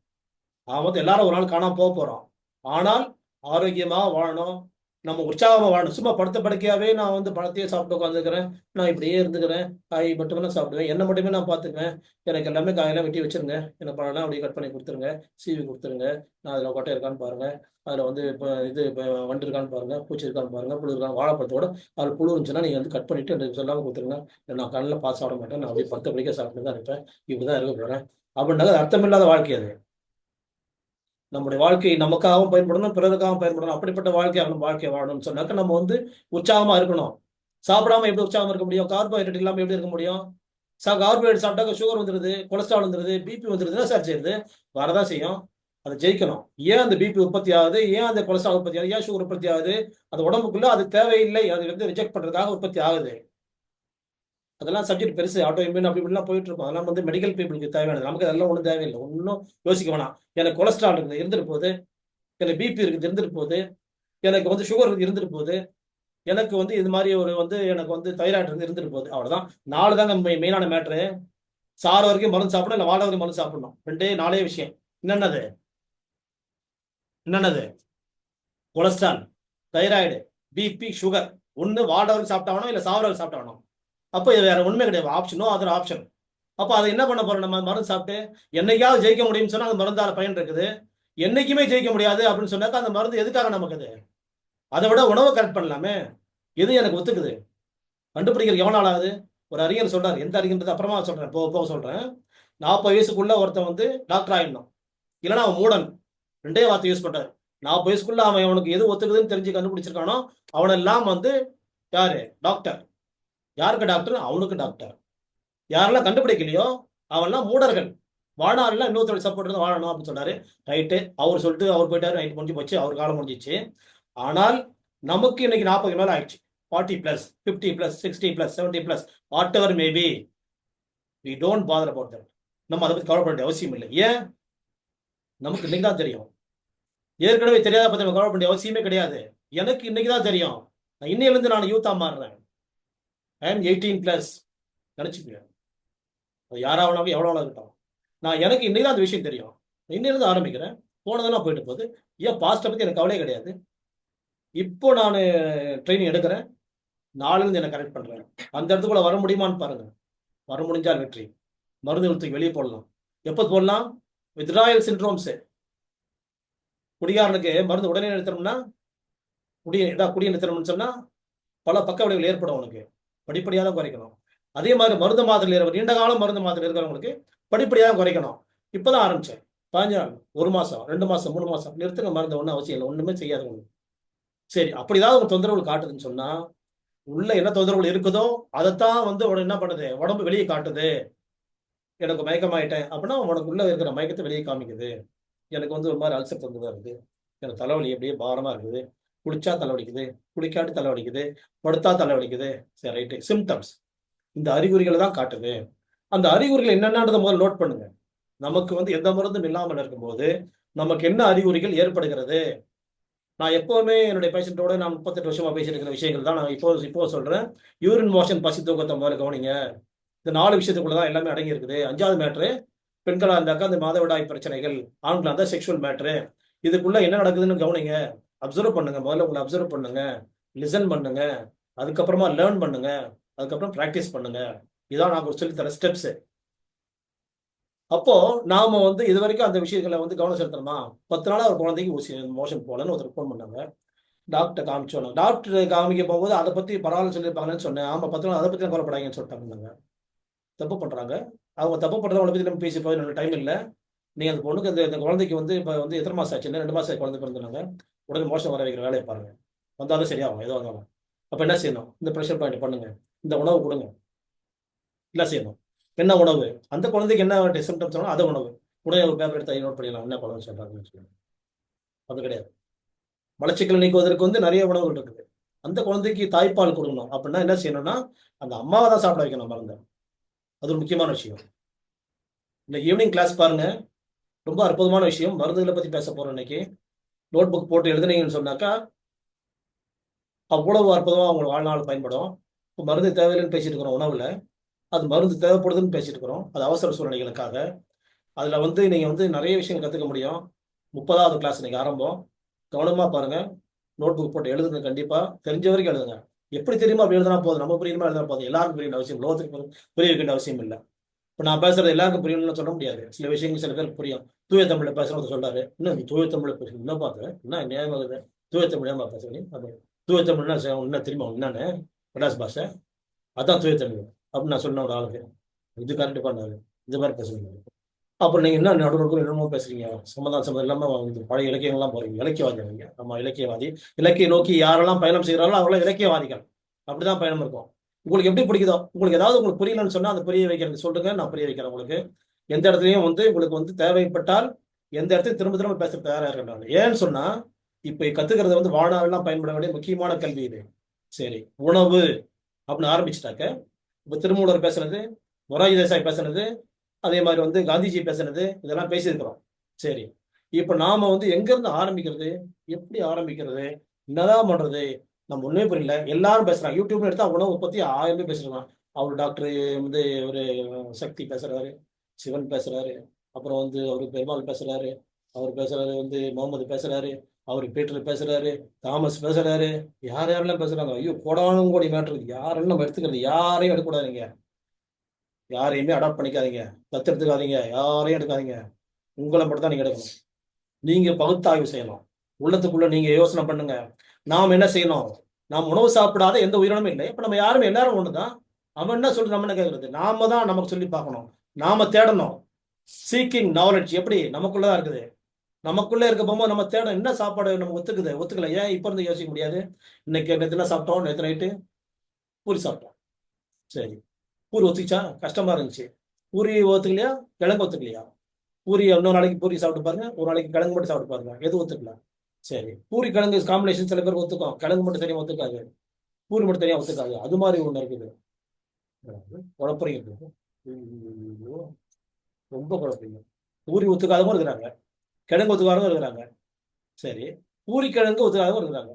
வந்து எல்லாரும் ஒரு நாள் காணாம போக போறோம். ஆனால் ஆரோக்கியமா வாழணும். நம்ம உற்சாகமா வாழணும். சும்மா படுத்த படுக்கையாவே நான் வந்து பழத்தையே சாப்பிட்டு உட்காந்துக்கிறேன், நான் இப்படியே இருந்துக்கிறேன், காய் மட்டுமே நான் சாப்பிடுவேன், என்ன மட்டுமே நான் பார்த்துக்குவேன், எனக்கு எல்லாமே காயெல்லாம் வெட்டி வச்சிருங்க, எனக்கு பழம்லாம் அப்படியே கட் பண்ணி கொடுத்துருங்க, சீவி கொடுத்துருங்க, நான் அதில் கொட்டை இருக்கான்னு பாருங்க, அதில் வந்து இப்போ இப்போ வண்டு இருக்கான்னு பாருங்க, பூச்சி இருக்கான்னு பாருங்க, புழு இருக்கான்னு, வாழைப்பழத்தோட அதில் புழு இருந்துச்சுன்னா நீங்கள் வந்து கட் பண்ணிட்டு எனக்கு சொல்லாமல் கொடுத்துருங்க, நான் கண்ணில் பார்த்து சாப்பிட மாட்டேன், நான் அப்படியே படுத்த படுக்கையாக சாப்பிட்டு தான் இருப்பேன், இப்படி தான் இருக்க போகிறேன் அப்படின்னாக்க அர்த்தமில்லாத வாழ்க்கை அது. நம்முடைய வாழ்க்கை நமக்காகவும் பயன்படணும், பிறருக்காகவும் பயன்படணும். அப்படிப்பட்ட வாழ்க்கை வாழணும்னு சொன்னாக்க நம்ம வந்து உற்சாகமா இருக்கணும். சாப்பிடாம எப்படி உற்சாகமா இருக்க முடியும்? கார்போஹைட்ரேட் இல்லாம எப்படி இருக்க முடியும்? கார்போஹைட்ரேட் சாப்பிட்டாக்க சுகர் வந்துருது, கொலஸ்ட்ரால் வந்துருது, பிபி வந்துருதுன்னா சார் செய்யுது, வரதான் செய்யும். அதை ஜெயிக்கணும். ஏன் அந்த பிபி உற்பத்தி ஆகுது? ஏன் அந்த கொலஸ்ட்ரால் உற்பத்தி ஆகுது? ஏன் சுகர் உற்பத்தி ஆகுது? அது உடம்புக்குள்ள அது தேவையில்லை, அது வந்து ரிஜெக்ட் பண்றதுக்காக உற்பத்தி ஆகுது. அதெல்லாம் சப்ஜெக்ட் பெருசு. ஆட்டோ இம்யூன் அப்படி இப்படிலாம் போயிட்டு இருக்கும். அதெல்லாம் வந்து மெடிக்கல் பீப்புளுக்கு தேவையானது. நமக்கு அதெல்லாம் ஒன்றும் தேவையில்லை. ஒன்றும் யோசிக்க வேணாம். எனக்கு கொலஸ்ட்ரால் இருக்குது இருந்துட்டு போகுது, எனக்கு பிபி இருக்குது இருந்துட்டு போகுது, எனக்கு வந்து சுகர் இருந்துட்டு போகுது, எனக்கு வந்து இது மாதிரி ஒரு வந்து எனக்கு வந்து தைராய்டு இருந்துட்டு போகுது. அவ்வளவுதான். 4 தாங்க மெயினான மேட்ரு. சார வரைக்கும் மருந்து சாப்பிடணும், இல்லை வாழ வரைக்கும் மருந்து சாப்பிடணும். 4 விஷயம். என்னென்னது? Cholesterol, thyroid, BP, sugar. ஒன்று வாழ வரைக்கும் சாப்பிட்டாகணும், இல்லை சாவர வரைக்கும் சாப்பிட்டாகணும். அப்போ இது வேற ஒண்ணுமே கிடையாது. ஆப்ஷனோ அதர் ஆப்ஷன். அப்போ அதை என்ன பண்ண போறோம்? நம்ம மருந்து சாப்பிட்டு என்னைக்காவது ஜெயிக்க முடியும்னு சொன்னா அந்த மருந்தால பயன் இருக்குது. என்னைக்குமே ஜெயிக்க முடியாது அப்படின்னு சொன்னாக்கா அந்த மருந்து எதுக்காக நமக்கு? அது அதை விட உணவை கரெக்ட் பண்ணலாமே. எது எனக்கு ஒத்துக்குது? கண்டுபிடிக்கிறது எவ்வளவு நாள் ஆகுது? ஒரு அறிஞர் சொல்றாரு. எந்த அறிஞர் அப்புறமா சொல்றேன், போக சொல்றேன். 40 வயசுக்குள்ள ஒருத்தன் வந்து டாக்டர் ஆயிடணும், இல்லைன்னா அவன் மூடன். 2 வார்த்தை யூஸ் பண்றாரு. 40 வயசுக்குள்ள அவன் அவனுக்கு எது ஒத்துக்குதுன்னு தெரிஞ்சு கண்டுபிடிச்சிருக்கானோ அவனெல்லாம் வந்து யாரு? டாக்டர். யாருக்கு டாக்டர்? அவனுக்கு டாக்டர். யாரெல்லாம் கண்டுபிடிக்கலையோ அவன்லாம் மூடர்கள். வாழ்நாள்லாம் இன்னொருத்தோட சப்போர்ட் இருந்து வாழணும் அப்படின்னு சொன்னாரு. ரைட்டு, அவர் சொல்லிட்டு அவர் போயிட்டாரு, ரைட், முடிஞ்சு போச்சு, அவர் காலம் முடிஞ்சிச்சு. ஆனால் நமக்கு இன்னைக்கு 40 மேல ஆயிடுச்சு. 40+, 50+, 60+, 70+, whatever maybe, we don't bother about that. நம்ம அதை பத்தி கவலைப்பட வேண்டிய அவசியம் இல்லை. ஏன்? நமக்கு இன்னைக்கு தான் தெரியும். ஏற்கனவே தெரியாத பத்தி நம்ம கவலைப்பட வேண்டிய அவசியமே கிடையாது. எனக்கு இன்னைக்கு தான் தெரியும். நான் இன்னையிலிருந்து நான் யூத்தா மாறுறேன். I am 18+. நினைச்சுக்கேன். யாராவனாலும் எவ்வளோ இருக்கட்டும். நான் எனக்கு இன்னைக்கு தான் அந்த விஷயம் தெரியும். இன்னிலிருந்து ஆரம்பிக்கிறேன். போனதெல்லாம் போயிட்டு போகுது. ஏன் பாஸ்ட்டை பற்றி எனக்கு கவலையே கிடையாது. இப்போ நான் ட்ரைனிங் எடுக்கிறேன். நாளிலிருந்து என்னை கரெக்ட் பண்ணுறேன். அந்த இடத்துக்குள்ள வர முடியுமான்னு பாருங்க. வர முடிஞ்சால் வெற்றி. மருந்து தூக்கி வெளியே போடலாம். எப்போ போடலாம்? வித்ராயல் சிண்ட்ரோம்ஸு. குடிகாரனுக்கு மருந்து உடனே நிறுத்தணும்னா குடியை நிறுத்தணும்னு சொன்னால் பல பக்க விளைவுகள் ஏற்படும். உனக்கு படிப்படியாக தான் குறைக்கணும். அதே மாதிரி மருந்து மாத்திரை நீண்ட காலம் மருந்து மாத்திரை இருக்கிறவங்களுக்கு படிப்படியாக குறைக்கணும். இப்போதான் ஆரம்பிச்சேன். 15 நாள், 1 மாசம், 2 மாசம், 3 மாசம் நிறுத்துங்க மருந்து. ஒன்றும் அவசியம் இல்லை. ஒண்ணுமே செய்யாது உங்களுக்கு. சரி, அப்படிதான் உங்க தொந்தரவுகள் காட்டுதுன்னு சொன்னா உள்ள என்ன தொந்தரவுகள் இருக்குதோ அதைத்தான் வந்து என்ன பண்ணுது? உடம்பு வெளியே காட்டுது. எனக்கு மயக்கமாயிட்டேன் அப்படின்னா உனக்கு உள்ள இருக்கிற மயக்கத்தை வெளியே காமிக்குது. எனக்கு வந்து ஒரு மாதிரி அல்சர் தந்துதான் இருக்குது, எனக்கு தலைவலி எப்படியே பாரமா இருக்குது, குளிச்சா தலைவலிக்குது, குளிக்காட்டி தலைவலிக்குது, படுத்தா தலைவலிக்குது. சரி ரைட்டு, சிம்டம்ஸ் இந்த அறிகுறிகளை தான் காட்டுது. அந்த அறிகுறிகள் என்னென்னன்றதை முதல்ல நோட் பண்ணுங்க. நமக்கு வந்து எந்த மருந்தும் இல்லாமல் இருக்கும்போது நமக்கு என்ன அறிகுறிகள் ஏற்படுகிறது. நான் எப்பவுமே என்னுடைய பேஷண்டோட நான் 38 வருஷமா பேசிட்டு இருக்கிற விஷயங்கள் தான் நான் இப்போ சொல்றேன். யூரின் மோஷன், பசி, தூக்கத்தை முதல்ல கவனிங்க. இந்த 4 விஷயத்துக்குள்ள தான் எல்லாமே அடங்கி இருக்குது. 5வது மேட்ரு, பெண்களா இருந்தாக்கா அந்த மாதவிடாய் பிரச்சனைகள், ஆண்களா இருந்தா செக்ஷுவல் மேட்ரு. இதுக்குள்ள என்ன நடக்குதுன்னு கவனிங்க. அப்சர்வ் பண்ணுங்க. முதல்ல உங்களை அப்சர்வ் பண்ணுங்க, லிசன் பண்ணுங்க, அதுக்கப்புறமா லேர்ன் பண்ணுங்க, அதுக்கப்புறம் பிராக்டிஸ் பண்ணுங்க. இதான் நான் சொல்லி தர ஸ்டெப்ஸ். அப்போ நாம வந்து இது வரைக்கும் அந்த விஷயங்களை வந்து கவனம் செலுத்தணுமா? 10 நாளா ஒரு குழந்தைக்கு ஊசி மோஷன் போலன்னு ஒருத்தர் ஃபோன் பண்ணாங்க. டாக்டர் காமிச்சோம். டாக்டர் காமிக்க போகும்போது அதை பத்தி பரவாயில்ல சொல்லியிருப்பாங்கன்னு சொன்னேன். ஆமா 10 நாள் அதை பத்தி கவலைப்படாங்கன்னு சொல்லிட்டாங்க. தப்பு பண்றாங்க. அவங்க தப்பு பண்றவங்களை பத்தி நம்ம பேசி போய் டைம் இல்லை. நீங்க அந்த பொண்ணுக்கு அந்த குழந்தைக்கு வந்து இப்போ வந்து எத்தனை மாசம் ஆச்சு? 2 மாசம் குழந்தை பிறந்தாங்க. உடனே மோஷன் வர வைக்கிற வேலையை பாருங்க. வந்தாலும் சரியாகும் ஏதோ வந்தாலும். அப்ப என்ன செய்யணும்? இந்த ப்ரெஷர் பாயிண்ட் பண்ணுங்க, இந்த உணவு கொடுங்க, என்ன செய்யணும்? என்ன உணவு? அந்த குழந்தைக்கு என்ன சிம்டம்ஸ் ஆனோ அதை உணவு. உடனே ஒரு பேப்பர் எடுத்து நோட் பண்ணிடலாம் என்ன குழந்தை சொல்றாங்கன்னு சொல்லி. அது கிடையாது. மலச்சிக்கல் நீக்குவதற்கு வந்து நிறைய உணவுகள் இருக்குது. அந்த குழந்தைக்கு தாய்ப்பால் கொடுக்கணும் அப்படின்னா என்ன செய்யணும்னா அந்த அம்மாவை தான் சாப்பிட வைக்கணும் மருந்தை. அது ஒரு முக்கியமான விஷயம். இன்னைக்கு ஈவினிங் கிளாஸ் பாருங்க, ரொம்ப அற்புதமான விஷயம். மருந்துகளை பத்தி பேச போறோம் இன்னைக்கு. நோட் புக் போட்டு எழுதுனீங்கன்னு சொன்னாக்கா அவ்வளவு அற்புதமா அவங்க வாழ்நாள் பயன்படும். இப்போ மருந்து தேவையில்லைன்னு பேசிட்டு இருக்கிறோம் உணவுல, அது மருந்து தேவைப்படுதுன்னு பேசிட்டு இருக்கிறோம். அது அவசர சூழ்நிலைகளுக்காக. அதுல வந்து நீங்க வந்து நிறைய விஷயங்கள் கத்துக்க முடியும். 30வது கிளாஸ் இன்னைக்கு ஆரம்பம். கவனமா பாருங்க. நோட் புக் போட்டு எழுதுங்க. கண்டிப்பா தெரிஞ்ச வரைக்கும் எழுதுங்க. எப்படி தெரியுமா அப்படி எழுதினா போதும், நம்ம புரியுமா எழுதினா போதும். எல்லாருக்கும் புரிய அவசியம், லோகத்துக்கு புரிய வைக்க அவசியம் இல்லை. இப்போ நான் பேசுறது எல்லாருக்கும் புரியணும்னு சொல்ல முடியாது. சில விஷயங்கள் சில பேருக்கு புரியும். தூய தமிழ்ல பேசுறவங்க சொல்றாரு, இன்னும் தூய தமிழ்ல பேசுறேன் என்ன பார்க்குறேன் என்ன நியாயமாகுது, தூய தமிழ் ஏமா பேசுறேன் அது தூய தமிழ்னா என்ன தெரியுமா என்னன்னு மெட்ராஸ் பாஷை, அதான் தூய தமிழ் அப்படின்னு நான் சொன்ன ஒரு ஆளுக்கு இது கரெக்ட் பண்ணாரு. இது மாதிரி பேசுறீங்க. அப்புறம் நீங்க என்ன நடுவருக்கும் என்னமோ பேசுறீங்க, சம்மந்தம் இல்லாம பழைய இலக்கியங்கள்லாம் போறீங்க. இலக்கியவாதி நம்ம இலக்கியவாதி. இலக்கிய நோக்கி யாரெல்லாம் பயணம் செய்கிறாரோ அவங்களாம் இலக்கியவாதிகள். அப்படிதான் பயணம் இருக்கும். உங்களுக்கு எப்படி பிடிக்குதோ, உங்களுக்கு ஏதாவது உங்களுக்கு புரியலன்னு சொன்னா அதை புரிய வைக்கிறது சொல்லுங்க, நான் புரிய வைக்கிறேன் உங்களுக்கு. எந்த இடத்துலையும் வந்து உங்களுக்கு வந்து தேவைப்பட்டால் எந்த இடத்துலையும் திரும்ப திரும்ப பேச தயாரா இருக்கேன். ஏன்னு சொன்னா இப்ப கத்துக்கிறது வந்து வாழ்நாளெல்லாம் பயன்பட வேண்டிய முக்கியமான கல்வி இது. சரி, உணவு அப்படின்னு ஆரம்பிச்சுட்டாக்க இப்ப திருமூலர் பேசுனது, மொராஜி தேசாய் பேசுனது, அதே மாதிரி வந்து காந்திஜி பேசுனது, இதெல்லாம் பேசியிருக்கிறோம். சரி, இப்ப நாம வந்து எங்க இருந்து ஆரம்பிக்கிறது, எப்படி ஆரம்பிக்கிறது, என்னதான் பண்றது, நம்ம ஒண்ணுமே புரியல. எல்லாரும் பேசுறாங்க. யூடியூப்ல எடுத்தா உணவு பத்தி 1000 பேர் பேசுறாங்க. அவர் டாக்டர் வந்து ஒரு சக்தி பேசுறாரு, சிவன் பேசுறாரு, அப்புறம் வந்து அவரு பெருமாள் பேசுறாரு, அவர் பேசுறாரு வந்து முகமது பேசுறாரு, அவர் பீட்டர் பேசுறாரு, தாமஸ் பேசுறாரு, யார் யாரெல்லாம் பேசுறாங்க. ஐயோ கோடானும் கோடி மேட்டர். யாருன்னு நம்ம எடுத்துக்கிறது, யாரையும் எடுக்கக்கூடாதுங்க. யாரையுமே அடாப்ட் பண்ணிக்காதீங்க, தத்தெடுத்துக்காதீங்க, யாரையும் எடுக்காதீங்க. உங்களை மட்டும் தான் நீங்க எடுக்கணும். நீங்க பகுத்தாய்வு செய்யணும். உள்ளத்துக்குள்ள நீங்க யோசனை பண்ணுங்க. நாம் என்ன செய்யணும்? நாம் உணவு சாப்பிடாத எந்த உயிரினமும் இல்லை. இப்ப நம்ம யாருமே எல்லாரும் ஒண்ணுதான். அவன் என்ன சொல்லி நம்ம என்ன கேட்கறது? நாம தான் நமக்கு சொல்லி பார்க்கணும். நாம தேடணும். சீக்கிங் நாலேஜ் எப்படி நமக்குள்ளதான் இருக்குது. நமக்குள்ள இருக்க போகும்போது நம்ம தேடணும். என்ன சாப்பாடு நமக்கு ஒத்துக்குது, ஒத்துக்கல, ஏன் இப்ப இருந்து யோசிக்க முடியாது? இன்னைக்கு நேற்று என்ன சாப்பிட்டோம்? நேற்று நைட்டு பூரி சாப்பிட்டோம். சரி, பூரி ஒத்துக்கிச்சா? கஷ்டமா இருந்துச்சு. பூரி ஒத்துக்கலையா? கிழங்கு ஒத்துக்கலையா? பூரி இன்னொரு நாளைக்கு பூரி சாப்பிட்டு பாருங்க, ஒரு நாளைக்கு கிழங்கு மட்டும் சாப்பிட்டு பாருங்க, எது ஒத்துக்கலாம். சரி, பூரி கிழங்கு காம்பினேஷன் சில பேருக்கு ஒத்துக்கும், கிழங்கு மட்டும் தனியாக ஒத்துக்காது, பூரி மட்டும் தனியாக ஒத்துக்காது. அது மாதிரி ஒன்று இருக்குது. குழப்பறீங்க, ரொம்ப குழப்பறீங்க. பூரி ஒத்துக்காதவங்க இருக்கிறாங்க, கிழங்கு ஒத்துக்காதவங்க இருக்கிறாங்க. சரி, பூரி கிழங்கு ஒத்துக்காதவங்க இருக்கிறாங்க.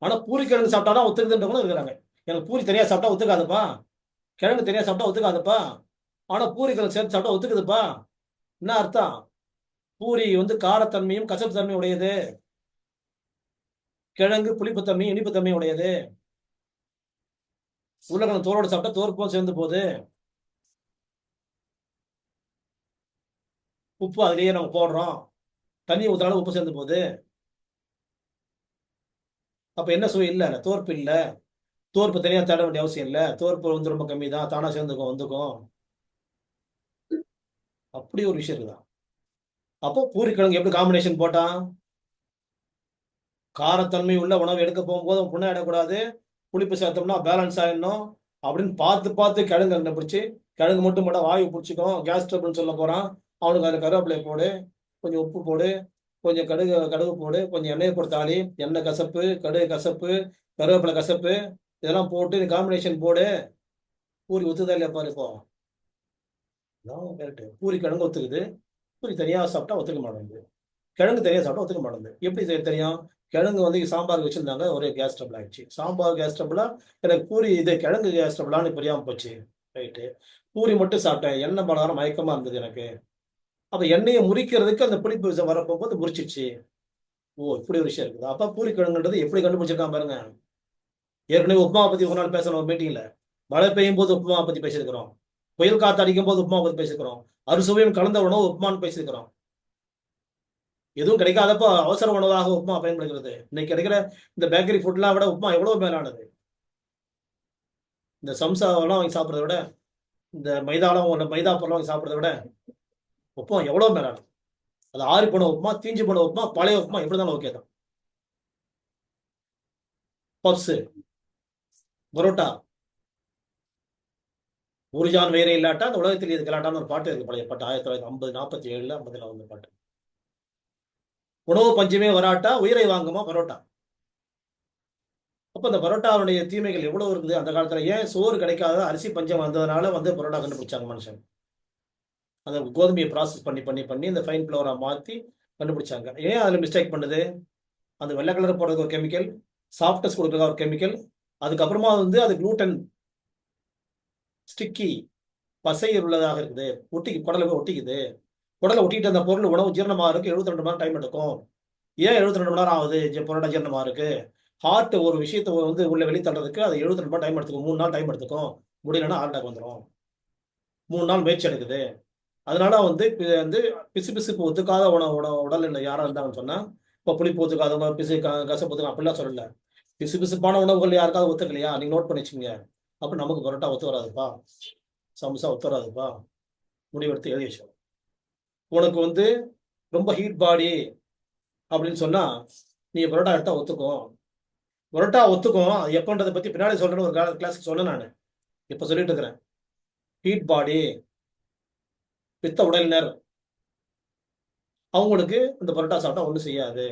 ஆனா பூரி கிழங்கு சாப்பிட்டாதான் ஒத்துக்குதுன்றவங்களும் இருக்கிறாங்க. எனக்கு பூரி தனியாக சாப்பிட்டா ஒத்துக்காதுப்பா, கிழங்கு தனியாக சாப்பிட்டா ஒத்துக்காதுப்பா, ஆனா பூரி கிழங்கு சேர்த்து சாப்பிட்டா ஒத்துக்குதுப்பா. என்ன அர்த்தம்? பூரி வந்து காரத்தன்மையும் கசப்பு தன்மையும் உடையது, கிழங்கு புளிப்புத்தன்மையும் இனிப்புத்தன்மையும் உடையது. உருளைக்கிழங்கு தோலோடு சாப்பிட்டா தோற்பும் சேர்ந்து போகுது. உப்பு அதுலயே நம்ம போடுறோம், தண்ணி ஊற்றினாலும் உப்பு சேர்ந்து போகுது. அப்ப என்ன சுவை இல்லை? தோற்பு இல்லை. தோற்பு தனியாக தேட வேண்டிய அவசியம் இல்லை. தோற்பு வந்து ரொம்ப கம்மி தான், தானா சேர்ந்துக்கும் வந்துக்கும். அப்படி ஒரு விஷயம் இருக்குதான். அப்போ பூரிக்கிழங்கு எப்படி காம்பினேஷன் போட்டான்? காரத்தன்மை உள்ள உணவு எடுக்க போகும்போது புண்ணை இடக்கூடாது, புளிப்பு சேர்த்தோம்னா பேலன்ஸ் ஆயிடணும் அப்படின்னு பார்த்து பார்த்து கிழங்கு கண்டுபிடிச்சு, கிழங்கு மட்டும் வாயு பிடிச்சிக்கும், கேஸ் ட்ரபிள்னு சொல்ல போறான். அவனுக்கு அதில் கருவேப்பிலை போடு, கொஞ்சம் உப்பு போடு, கொஞ்சம் கடுகு கடுகு போடு, கொஞ்சம் எண்ணெயை பொறுத்தாளி, எண்ணெய் கசப்பு, கடுகு கசப்பு, கருவேப்பிலை கசப்பு, இதெல்லாம் போட்டு காம்பினேஷன் போடு. பூரி ஒத்துதா இல்லையா பாரு இப்போ. கரெக்ட். பூரி கிழங்கு ஒத்துக்குது. பூரி தனியாக சாப்பிட்டா ஒத்துக்க மாட்டேங்குது. கிழங்கு தனியாக சாப்பிட்டா ஒத்துக்க மாட்டேங்குது. எப்படி தெரியும்? கிழங்கு வந்து சாம்பார் வச்சிருந்தாங்க, ஒரே கேஸ் ட்ரபிள் ஆயிடுச்சு. சாம்பார் கேஸ் ட்ரபிளா, எனக்கு பூரி இது கிழங்கு கேஸ் ட்ரபிளான்னு புரியாமல் போச்சு. ரைட்டு. பூரி மட்டும் சாப்பிட்டேன், எண்ணெய் பலகாரம் மயக்கமா இருந்தது எனக்கு. அப்ப எண்ணெயை முறிக்கிறதுக்கு அந்த புளிப்பு வரப்போது முறிச்சிச்சு. ஓ, இப்படி ஒரு விஷயம் இருக்குது. அப்ப பூரி கிழங்குன்றது எப்படி கண்டுபிடிச்சிருக்கான் பாருங்க. ஏற்கனவே உப்புமா பத்தி ஒரு நாள் பேசணும் ஒரு மீட்டிங்ல. மழை பெய்யும் போது உப்புமா பத்தி பேசியிருக்கிறோம். புயல் காத்து அடிக்கும் போது உப்புமா பத்தி பேசியிருக்கிறோம். அறுசுவையும் கலந்த உணவு உப்புமான்னு பேசியிருக்கிறோம். எதுவும் கிடைக்காதப்போ அவசர உணவாக உப்புமா பயன்படுகிறது. இன்னைக்கு கிடைக்கிற இந்த பேக்கரி ஃபுட்லாம் விட உப்புமா எவ்வளவு மேலானது. இந்த சம்சாவெல்லாம் வாங்கி சாப்பிட்றத விட, இந்த மைதா பொருள் வாங்கி சாப்பிட்றத விட உப்புமா எவ்வளவு மேலானது. அது ஆறி போன உப்புமா, தீஞ்சு போன உப்புமா, பழைய உப்புமா எப்படி இருந்தாலும் ஓகே தான். பப்ஸ், பரோட்டா, ஒரு ஜான் வேற இல்லாட்டா அந்த உலகத்தில் இது கலாட்டான்னு ஒரு பாட்டு இருக்கு, பழைய பாட்டு. 1947 50 வந்த பாட்டு. உணவு பஞ்சமே வராட்டா உயிரை வாங்குமா பரோட்டா. அப்ப இந்த பரோட்டாவுடைய தீமைகள் எவ்வளவு இருக்குது அந்த காலத்துல. ஏன் சோறு கிடைக்காத அரிசி பஞ்சம் வந்ததுனால வந்து பரோட்டா கண்டுபிடிச்சாங்க மனுஷன். அந்த கோதுமையை ப்ராசஸ் பண்ணி பண்ணி பண்ணி இந்த ஃபைன் ஃப்ளவரா மாத்தி கண்டுபிடிச்சாங்க. ஏன் அதுல மிஸ்டேக் பண்ணுது? அந்த வெள்ளை கலர் போடுறதுக்கு ஒரு கெமிக்கல், சாஃப்ட்னஸ் கொடுக்குறதுக்கு ஒரு கெமிக்கல், அதுக்கப்புறமா வந்து அது குளூட்டன், ஸ்டிக்கி, பசை உள்ளதாக இருக்குது. குடலை போய் ஒட்டிக்குது. குடலை ஒட்டிட்டு அந்த பொருள் உணவு ஜீரணமாகறதுக்கு 72 மணி நேரம் டைம் எடுக்கும். ஏன் 72 மணி நேரம் ஆகுது பொருளா ஜீரணமா இருக்கு? ஹார்ட் ஒரு விஷயத்தை வந்து உள்ள வெளித்தள்ளுறதுக்கு அது 72 மணி நேரம் டைம் எடுத்துக்கும். 3 நாள் டைம் எடுத்துக்கும். முடியலன்னா ஹார்ட் அட்டாக் வந்துடும். 3 நாள் முயற்சி எடுக்குது. அதனால வந்து வந்து பிசு பிசுப்பு ஒத்துக்காத உடல்நிலை யாரா இருந்தாங்கன்னு சொன்னா, இப்போ புளிப்பு ஒத்துக்காதவங்க, கசப்பு ஒத்துக்காத அப்படிலாம் சொல்லல. பிசு பிசுப்பான உணவுகள் யாருக்காவது ஒத்துக்கலையா? நீங்க நோட் பண்ணி வச்சுங்க. அப்ப நமக்கு பரோட்டா ஒத்து வராதுப்பா, சமோசா ஒத்து வராதுப்பா, முடிவெடுத்து எழுதி வச்சோம். உனக்கு வந்து ரொம்ப ஹீட் பாடி அப்படின்னு சொன்னா நீ பரோட்டா எடுத்தா ஒத்துக்கும். பரோட்டா ஒத்துக்கும். அது எப்பன்றதை பத்தி பின்னாடி சொல்றேன்னு ஒரு கிளாஸுக்கு சொன்னேன் நான். இப்ப சொல்லிட்டு இருக்கிறேன். ஹீட் பாடி, பித்த உடலினர், அவங்களுக்கு இந்த பரோட்டா சாப்பிட்டா ஒன்றும் செய்யாது.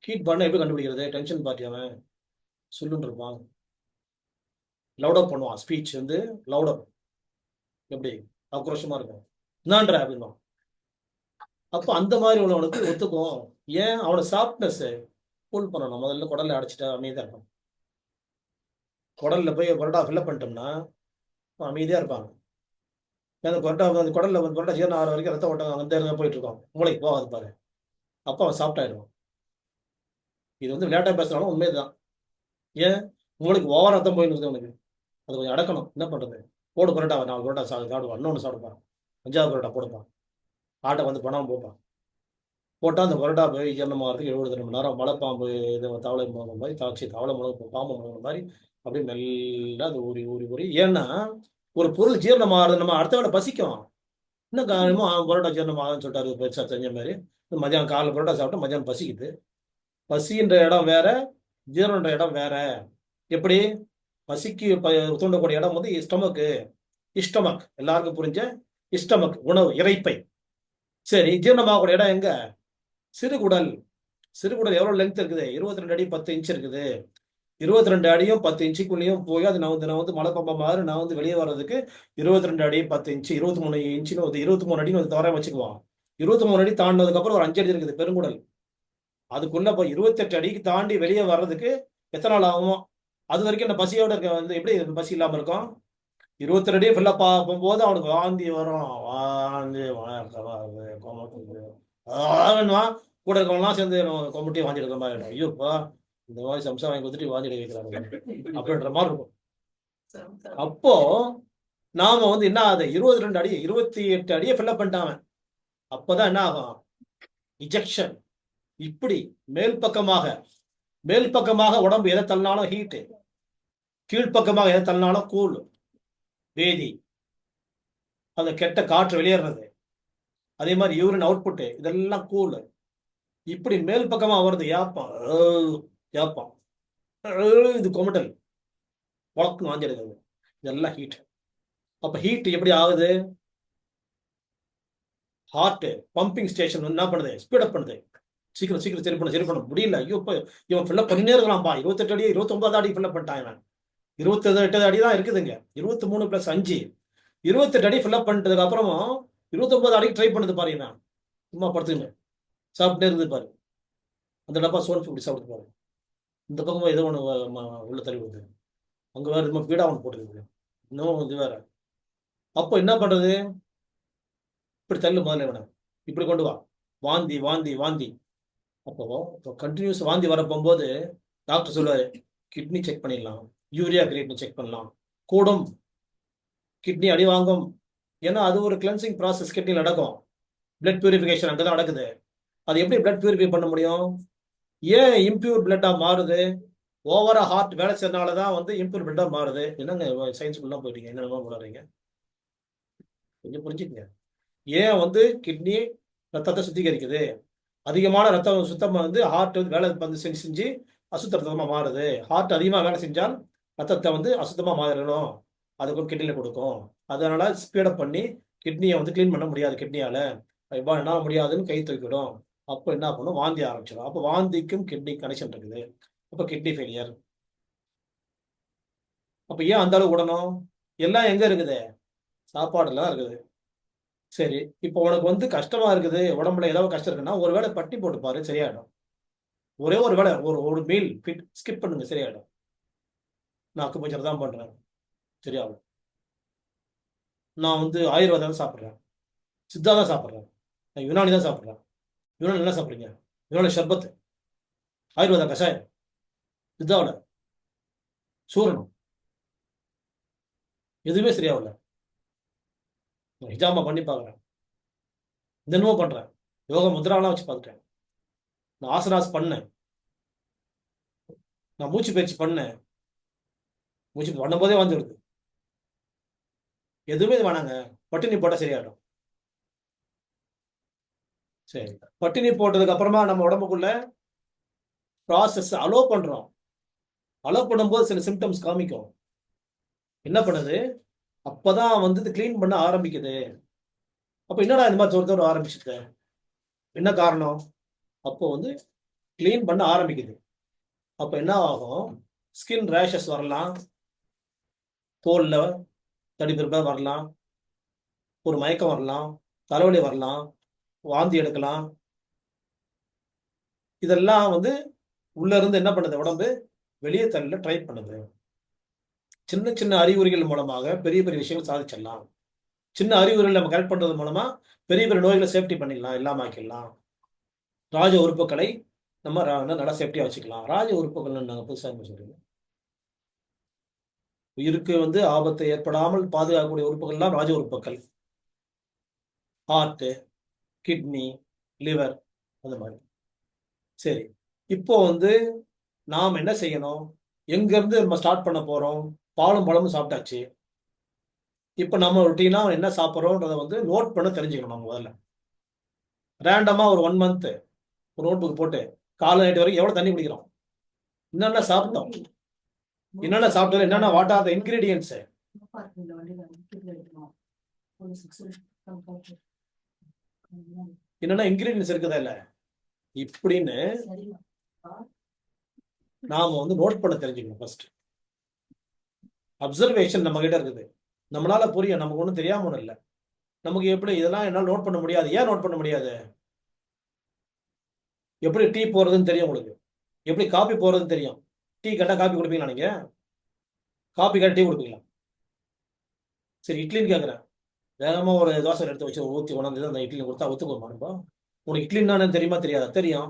ஹீட் பாடினா எப்படி கண்டுபிடிக்கிறது? டென்ஷன் பார்ட்டி அவன் சொல்லுன்னு இருப்பான், லவுடப் பண்ணுவான். ஸ்பீச் வந்து லவுடப், எப்படி ஆக்ரோஷமா இருக்கும். என்னான்ற அப்படின்னா அப்போ அந்த மாதிரி உள்ளவனுக்கு ஒத்துக்கும். ஏன்? அவனை சாஃப்ட்னஸ் கூல் பண்ணணும். முதல்ல குடல்ல அடைச்சிட்டா அமைதியா இருக்கும். குடல்ல போய் பரோட்டா ஃபில்லப் பண்ணிட்டோம்னா அமைதியா இருப்பாங்க. அந்த பரோட்டா அந்த குடல்ல வந்து பரோட்டா ஜீரணம் ஆகிற வரைக்கும் ரத்த ஓட்டம் அந்த போயிட்டு இருக்கோம். மூளைக்கு போகாது பாரு. அப்போ அவன் சாஃப்ட் ஆயிடுவான். இது வந்து விளையாட்டா பேசுறாலும் உண்மைதான். ஏன்? மூளைக்கு ஓவர் ரத்தம் போயிட்டு இருக்குது அவனுக்கு. அது கொஞ்சம் அடக்கணும். என்ன பண்றது? போடு பரோட்டா, 4 பரோட்டா சாப்பிடுவான், இன்னொன்று சாப்பிடுப்பான், 5வது பரோட்டா போடுப்பான், ஆட்டை வந்து பணம் போப்பான். போட்டால் அந்த பரோட்டா போய் ஜீரணமாகிறதுக்கு 72 மணி நேரம். மலைப்பாம்பு இது தவளை முழுங்கிற மாதிரி தவளை முழுங்க பாம்பு முழுங்கிற மாதிரி அப்படியே மெல்ல அது ஊறி ஊறி ஊறி. ஏன்னா ஒரு பொருள் ஜீரணமாகிறது நம்ம அடுத்த வேலை பசிக்கும். இன்னும் காரணமும் பரோட்டா ஜீரணமாகுதுன்னு சொல்லிட்டாரு பெருசா செஞ்ச மாதிரி. மதியானம் காலைல பரோட்டா சாப்பிட்டா மதியானம் பசிக்குது. பசின்ற இடம் வேற, ஜீரணன்ற இடம் வேற. எப்படி? பசிக்கு தூண்டக்கூடிய இடம் வந்து ஸ்டொமக்கு. இஸ்டமக் எல்லாருக்கும் புரிஞ்ச இஸ்டமக், உணவு இறைப்பை. சரி, ஜீரணமாகக்கூடிய இடம் எங்க? சிறுகுடல். சிறுகுடல் எவ்வளவு லென்த் இருக்குது? 22 அடி 10 இன்ச் இருக்குது. 22 அடியும் 10 இன்ச்சுக்குள்ளேயும் போய் அது நான் வந்து மலைப்பம்பா மாதிரி நான் வந்து வெளியே வர்றதுக்கு 22 அடி 10 இன்ச்சு 23 இன்ச்சுன்னு வந்து 23 அடின்னு வந்து தவறாக வச்சுக்குவான். 23 அடி தாண்டினதுக்கு அப்புறம் ஒரு 5 அடி இருக்குது பெருங்குடல். அதுக்குள்ள போய் 28 அடிக்கு தாண்டி வெளியே வர்றதுக்கு எத்தனை நாள் ஆகும்? அது வரைக்கும் இந்த பசியோட இருக்க வந்து எப்படி பசி இல்லாம இருக்கும்? 22 அடியே ஃபுல்லா பார்க்கும்போது அவனுக்கு வாந்தி வரும். வாந்தி கூட இருக்கவங்கலாம் சேர்ந்து கொம்பட்டி வாந்தி எடுக்கிற மாதிரி இருக்கும். ஐயோப்பா, இந்த மாதிரி சம்சா வாங்கி கொடுத்துட்டு வாந்தி எடுக்க வைக்கிறாங்க அப்படின்ற மாதிரி இருக்கும். அப்போ நாம வந்து என்ன ஆகுது? 22 அடி 28 அடியை ஃபில்லப் பண்ணிட்டாங்க. அப்பதான் என்ன ஆகும்? இஜெக்ஷன். இப்படி மேல் பக்கமாக உடம்பு எதை தள்ளினாலும் ஹீட்டு, கீழ்ப்பக்கமாக எதை தள்ளினாலும் கூல், வேதி, அந்த கெட்ட காற்று வெளியேறது, அதே மாதிரி யூரின் அவுட்புட், இதெல்லாம் கூல். இப்படி மேல் பக்கமா வருது ஏப்பம், இது கொமட்டல், வழக்கு வாந்தி எடுக்கிறது, இதெல்லாம் ஹீட். அப்ப ஹீட் எப்படி ஆகுது? ஹார்ட் பம்பிங் ஸ்டேஷன் என்ன பண்ணுது, ஸ்பீடப் பண்ணுது. சீக்கிரம் சீக்கிரம் சரி பண்ண முடியல. ஐயோ இப்போ இவன் ஃபில்லப் பண்ணினே இருக்கலாம்ப்பா. 28 அடி 29 அடி ஃபில்லப் பண்ணிட்டான் இவன். 28 அடி தான் இருக்குதுங்க. 23 + 5 28 அடி ஃபில்லப் பண்ணிட்டதுக்கு அப்புறமும் 29 அடிக்கு ட்ரை பண்ணுது பாரு இவன். சும்மா படுத்துக்கின்னு சாப்பிட்டே இருக்குது பாரு. அந்த டப்பா சோன் இப்படி சாப்பிட்டு பாரு. இந்த பக்கமா ஏதோ ஒன்று உள்ள தள்ளி விடுது. அங்க வேற இது பீடா ஒன்று போட்டுருக்குது. இன்னும் இது வேற. அப்போ என்ன பண்றது? இப்படி தள்ளு முதல்ல இவனை. இப்படி கொண்டு வா. வாந்தி வாந்தி வாந்தி. அப்போ கண்டினியூஸ் வாந்தி வர போகும்போது டாக்டர் சொல்லுவாரு, கிட்னி செக் பண்ணிடலாம், யூரியா கிரியேட்டின் செக் பண்ணலாம், கூடும், கிட்னி அடி வாங்கும். ஏன்னா அது ஒரு கிளென்சிங் ப்ராசஸ் கிட்னி நடக்கும். பிளட் பியூரிஃபிகேஷன் அங்கதான் நடக்குது. அது எப்படி பிளட் பியூரிஃபை பண்ண முடியும்? ஏன் இம்பியூர் பிளட்டா மாறுது? ஓவரா ஹார்ட் வேலை செய்யறதுனால தான் வந்து இம்பியூர் பிளட்டா மாறுது. என்னங்க சயின்ஸ்குள்ள போயிட்டீங்க, என்னென்னமோ போடுறீங்க, கொஞ்சம் புரிஞ்சுக்கங்க. ஏன் வந்து கிட்னி ரத்தத்தை சுத்திகரிக்குது? அதிகமான ரத்தம் சுத்தமா வந்து ஹார்ட் வந்து வேலை வந்து செஞ்சு அசுத்த ரத்தமா மாறுது. ஹார்ட் அதிகமாக வேலை செஞ்சால் ரத்தத்தை வந்து அசுத்தமா மாறணும். அதுக்கு கிட்னில கொடுக்கும். அதனால ஸ்பீடப் பண்ணி கிட்னியை வந்து கிளீன் பண்ண முடியாது. கிட்னியால என்னால முடியாதுன்னு கை தூக்கிடும். அப்போ என்ன பண்ணும், வாந்தி ஆரம்பிச்சிடும். அப்போ வாந்திக்கும் கிட்னி கனெக்ஷன் இருக்குது. அப்போ கிட்னி ஃபெயிலியர். அப்போ ஏன் அந்த அளவு விடணும்? எல்லாம் எங்க இருக்குது? சாப்பாடுல தான் இருக்குது. சரி, இப்போ உனக்கு வந்து கஷ்டமா இருக்குது, உடம்புல ஏதாவது கஷ்டம் இருக்குன்னா ஒருவேளை பட்டி போட்டு பாரு, சரியாயிடும். ஒரே ஒரு வேளை ஒரு ஒரு மீல் ஸ்கிப் பண்ணுங்க, சரியாயிடும். நான் அக்குபஞ்சர் தான் பண்றேன், சரியாகும். நான் வந்து ஆயுர்வேதம் தான் சாப்பிட்றேன், சித்தா தான் சாப்பிட்றேன், நான் யுனானி தான் சாப்பிட்றேன். யுனானி என்ன சாப்பிட்றீங்க? யுனானி ஷர்பத், ஆயுர்வேத கஷாயம், சித்தாவில் சூரணம், எதுவுமே சரியாகல. நான் ஹிஜாமா பண்ணி பார்க்குறேன், தினமும் பண்றேன், யோக முத்ராலாம் வச்சு பார்த்துட்டேன், நான் ஆசனாஸ் பண்ணேன், நான் மூச்சு பயிற்சி பண்ணேன், மூச்சு பண்ணும்போதே வந்துடுது. எதுவுமே இது வேணாங்க, பட்டினி போட்டால் சரியாயிடும். சரி, பட்டினி போட்டதுக்கு அப்புறமா நம்ம உடம்புக்குள்ள ப்ராசஸ் அலோ பண்றோம். அலோ பண்ணும்போது சில சிம்டம்ஸ் காமிக்கும். என்ன பண்ணுது? அப்பதான் வந்து இது கிளீன் பண்ண ஆரம்பிக்குது. அப்ப என்னடா இந்த மாதிரி தோற ஆரம்பிச்சுட்டு, என்ன காரணம்? அப்போ வந்து கிளீன் பண்ண ஆரம்பிக்குது. அப்ப என்ன ஆகும்? ஸ்கின் ரேஷஸ் வரலாம், தோல்ல தடிப்பிருப்பா வரலாம், ஒரு மயக்கம் வரலாம், தலைவலி வரலாம், வாந்தி எடுக்கலாம். இதெல்லாம் வந்து உள்ள இருந்து என்ன பண்ணுது உடம்பு? வெளியே தள்ள ட்ரை பண்ணுது. சின்ன சின்ன அறிகுறிகள் மூலமாக பெரிய பெரிய விஷயங்கள் சாதிச்சிடலாம். சின்ன அறிகுறிகள் நம்ம கரெக்ட் பண்றது மூலமா பெரிய பெரிய நோய்களை சேஃப்டி பண்ணிடலாம், இல்லாம ஆக்கிடலாம். ராஜ உறுப்புகளை நம்ம நல்லா சேஃப்டியா வச்சுக்கலாம். ராஜ உறுப்புகள் நாங்க புதுசா என்ன சொல்றீங்க? உயிருக்கு வந்து ஆபத்தை ஏற்படாமல் பாதுகாக்கக்கூடிய உறுப்புகள்லாம் ராஜ உறுப்புகள். ஹார்ட், கிட்னி, லிவர், அந்த மாதிரி. சரி, இப்போ வந்து நாம் என்ன செய்யணும்? எங்க இருந்து நம்ம ஸ்டார்ட் பண்ண போறோம்? பாலும் பழமும் சாப்பிட்டாச்சு. இப்போ நம்ம ரொட்டீனா என்ன சாப்பிட்றோன்றத வந்து நோட் பண்ண தெரிஞ்சுக்கணும் நம்ம முதல்ல. ரேண்டமா ஒரு 1 மந்த் ஒரு நோட் புக் போட்டு காலை நைட்டு வரைக்கும் எவ்வளவு தண்ணி குடிக்கிறோம், என்னென்ன சாப்பிட்டோம், என்னென்ன சாப்பிட்டது, என்னென்ன வாட் ஆர் த இன்கிரீடியன்ஸ், என்னென்ன இன்கிரீடியன்ஸ் இருக்குதா இல்ல இப்படின்னு நாம வந்து நோட் பண்ண தெரிஞ்சுக்கணும். ஃபர்ஸ்ட் அப்சர்வேஷன் நம்ம கிட்ட இருக்குது. நம்மளால புரியும், நமக்கு ஒன்றும் தெரியாம ஒன்றும் இல்லை. நமக்கு எப்படி இதெல்லாம் என்னால் நோட் பண்ண முடியாது? ஏன் நோட் பண்ண முடியாது? எப்படி டீ போடுறதுன்னு தெரியும் உங்களுக்கு, எப்படி காபி போடுறதுன்னு தெரியும். டீ கேட்டால் காபி கொடுப்பீங்களா நீங்க? காபி கேட்டால் டீ கொடுப்பீங்களா? சரி, இட்லின்னு கேட்குறேன், வேகமாக ஒரு தோசை எடுத்து வச்சு ஊற்றி உணர்ந்து அந்த இட்லி கொடுத்தா ஒத்துக்கோமாப்பா? உனக்கு இட்லின்னா என்னன்னு தெரியுமா தெரியாதா? தெரியும்.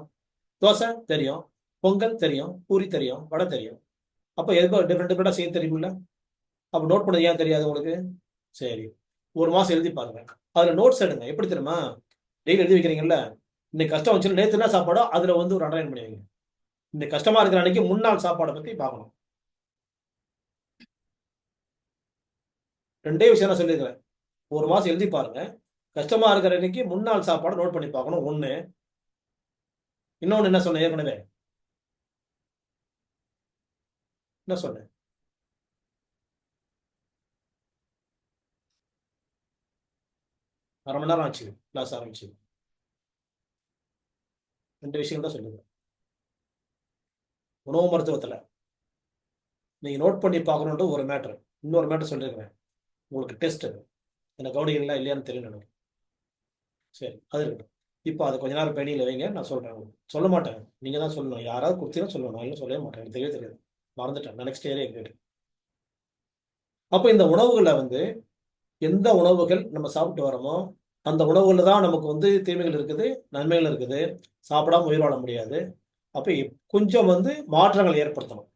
தோசை தெரியும், பொங்கல் தெரியும், பூரி தெரியும், வடை தெரியும். அப்போ எதுக்கோ டிஃப்ரெண்ட் டிஃப்ரெண்டாக செய்ய தெரியுமில்ல? அப்போ நோட் பண்ணது ஏன் தெரியாது உங்களுக்கு? சரி, ஒரு மாசம் எழுதி பாருங்க. அதுல நோட்ஸ் எடுங்க. எப்படி தெரியுமா? டெய்லி எழுதி வைக்கிறீங்கல்ல, இன்னைக்கு கஷ்டம் வந்துச்சு, நேற்று என்ன சாப்பாடோ அதுல வந்து ஒரு அண்டர்லைன் பண்ணி வைங்க. இன்னைக்கு கஷ்டமா இருக்கிற அன்னைக்கு முன்னாள் சாப்பாடை பத்தி பார்க்கணும். 2 விஷயம் நான் சொல்லியிருக்கிறேன். ஒரு மாசம் எழுதி பாருங்க. கஷ்டமா இருக்கிற அன்னைக்கு முன்னாள் சாப்பாடை நோட் பண்ணி பார்க்கணும், ஒண்ணு. இன்னொன்னு என்ன சொன்னேன் ஏற்கனவே? என்ன சொன்னேன்? அரை மணி நேரம் ஆச்சு கிளாஸ் ஆரம்பிச்சு. 2 விஷயம் தான் சொல்லுது. உணவு மருத்துவத்தில் நீங்கள் நோட் பண்ணி பார்க்கணுன்ற ஒரு மேட்ரு. இன்னொரு மேட்ரு சொல்லியிருக்கிறேன் உங்களுக்கு. டெஸ்ட் எனக்கு கவனிங்களா இல்லையான்னு தெரியல எனக்கு. சரி, அது இருக்கட்டும். இப்போ அதை கொஞ்ச நேரம் பெணியில் வைங்க, நான் சொல்கிறேன். சொல்ல மாட்டேன், நீங்கள் தான் சொல்லணும். யாராவது கொடுத்தீங்கன்னா சொல்லணும், நான் இன்னும் சொல்லவே மாட்டேன். எனக்கு தெரியவே தெரியாது, மறந்துட்டேன். நான் நெக்ஸ்ட் இயரே கேட்டு. அப்போ இந்த உணவுகளை வந்து எந்த உணவுகள் நம்ம சாப்பிட்டு வரோமோ அந்த உணவுகளில் தான் நமக்கு வந்து தீமைகள் இருக்குது, நன்மைகள் இருக்குது. சாப்பிடாம உயிர் வாழ முடியாது. அப்போ கொஞ்சம் வந்து மாற்றங்களை ஏற்படுத்தணும்.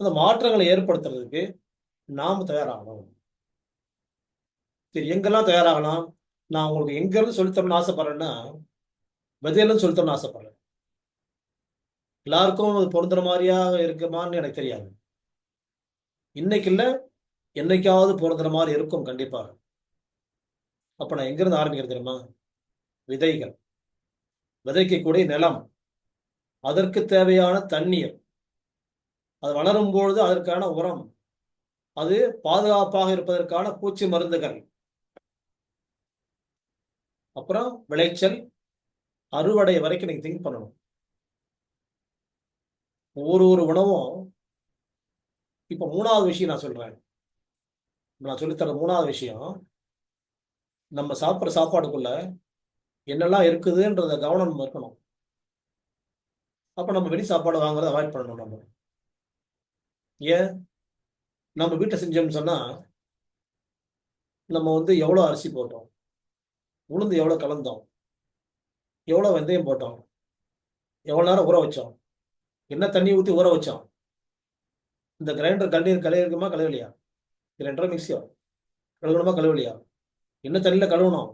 அந்த மாற்றங்களை ஏற்படுத்துறதுக்கு நாம் தயாராகணும். சரி, எங்கெல்லாம் தயாராகலாம்? நான் உங்களுக்கு எங்கேருந்து சொல்லித்தரணும்னு ஆசைப்படுறேன்னா, விதையிலேருந்து சொல்லித்தரணும்னு ஆசைப்படுறேன். எல்லாருக்கும் அது பொருந்துற மாதிரியா இருக்குமான்னு எனக்கு தெரியாது. இன்னைக்கு இல்லை, என்னைக்காவது பொருந்துற மாதிரி இருக்கும் கண்டிப்பாக. அப்போ நான் எங்கேருந்து ஆரம்பிக்கிறது தெரியுமா? விதைகள், விதைக்கக்கூடிய நிலம், அதற்கு தேவையான தண்ணீர், அது வளரும் பொழுது அதற்கான உரம், அது பாதுகாப்பாக இருப்பதற்கான பூச்சி மருந்துகள், அப்புறம் விளைச்சல், அறுவடை வரைக்கும் நீங்க திங்க் பண்ணணும். ஒரு உணவும். இப்ப 3வது விஷயம் நான் சொல்றேன். நான் சொல்லித்தர 3வது விஷயம், நம்ம சாப்பிட்ற சாப்பாடுக்குள்ள என்னெல்லாம் இருக்குதுன்றத கவனம் நம்ம இருக்கணும். அப்ப நம்ம வெளி சாப்பாடு வாங்குறத அவாய்ட் பண்ணணும். நம்ம ஏன்? நம்ம வீட்டை செஞ்சோம்னு சொன்னா நம்ம வந்து எவ்வளோ அரிசி போட்டோம், உளுந்து எவ்வளோ கலந்தோம், எவ்வளோ வெந்தயம் போட்டோம், எவ்வளோ நேரம் ஊற வச்சோம், என்ன தண்ணி ஊற்றி ஊற வச்சோம், இந்த கிரைண்டர் தண்ணீர் கழுவிக்குமா கழுவலையா, கிரைண்டரோ மிக்சியோ கழுவணுமா கழுவலையா, என்ன தண்ணியில் கழுவணும்,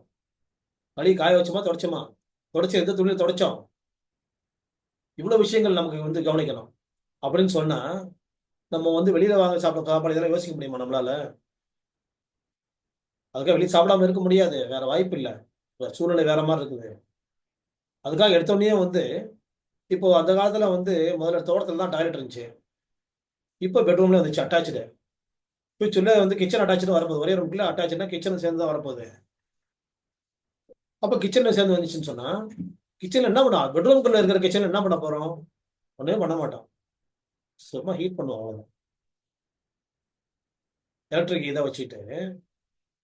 கழுவி காய வச்சோமா தொடச்சோமா, தொடச்சி எந்த துணியில் தொடச்சோம், இவ்வளோ விஷயங்கள் நமக்கு வந்து கவனிக்கணும். அப்படின்னு சொன்னா நம்ம வந்து வெளியில வாங்க சாப்பிட சாப்பாடு இதெல்லாம் யோசிக்க முடியுமா நம்மளால? அதுக்காக வெளியே சாப்பிடாம இருக்க முடியாது, வேற வாய்ப்பு இல்லை. சூழ்நிலை வேற மாதிரி இருக்குது. அதுக்காக எடுத்தோடனே வந்து இப்போ அந்த காலத்துல வந்து முதல்ல தோட்டத்துல தான் டாய்லெட் இருந்துச்சு. இப்போ பெட்ரூம்ல வந்துச்சு அட்டாச்சு. ஃபியூச்சர்ல வந்து கிச்சன் அட்டாச்சு வரப்போகுது. ஒரே ரூம்ல அட்டாச்சுனா கிச்சன் சேர்ந்து தான் வரப்போகுது. அப்போ கிச்சன்ல சேர்ந்து வந்துச்சுன்னு சொன்னா கிச்சன்ல என்ன பண்ண, பெட்ரூம்குள்ள இருக்கிற கிச்சன்ல என்ன பண்ண போறோம்? ஒன்றும் பண்ண மாட்டோம், சும்மா ஹீட் பண்ணுவோம் அவ்வளோ. எலக்ட்ரிக் இதை வச்சுட்டு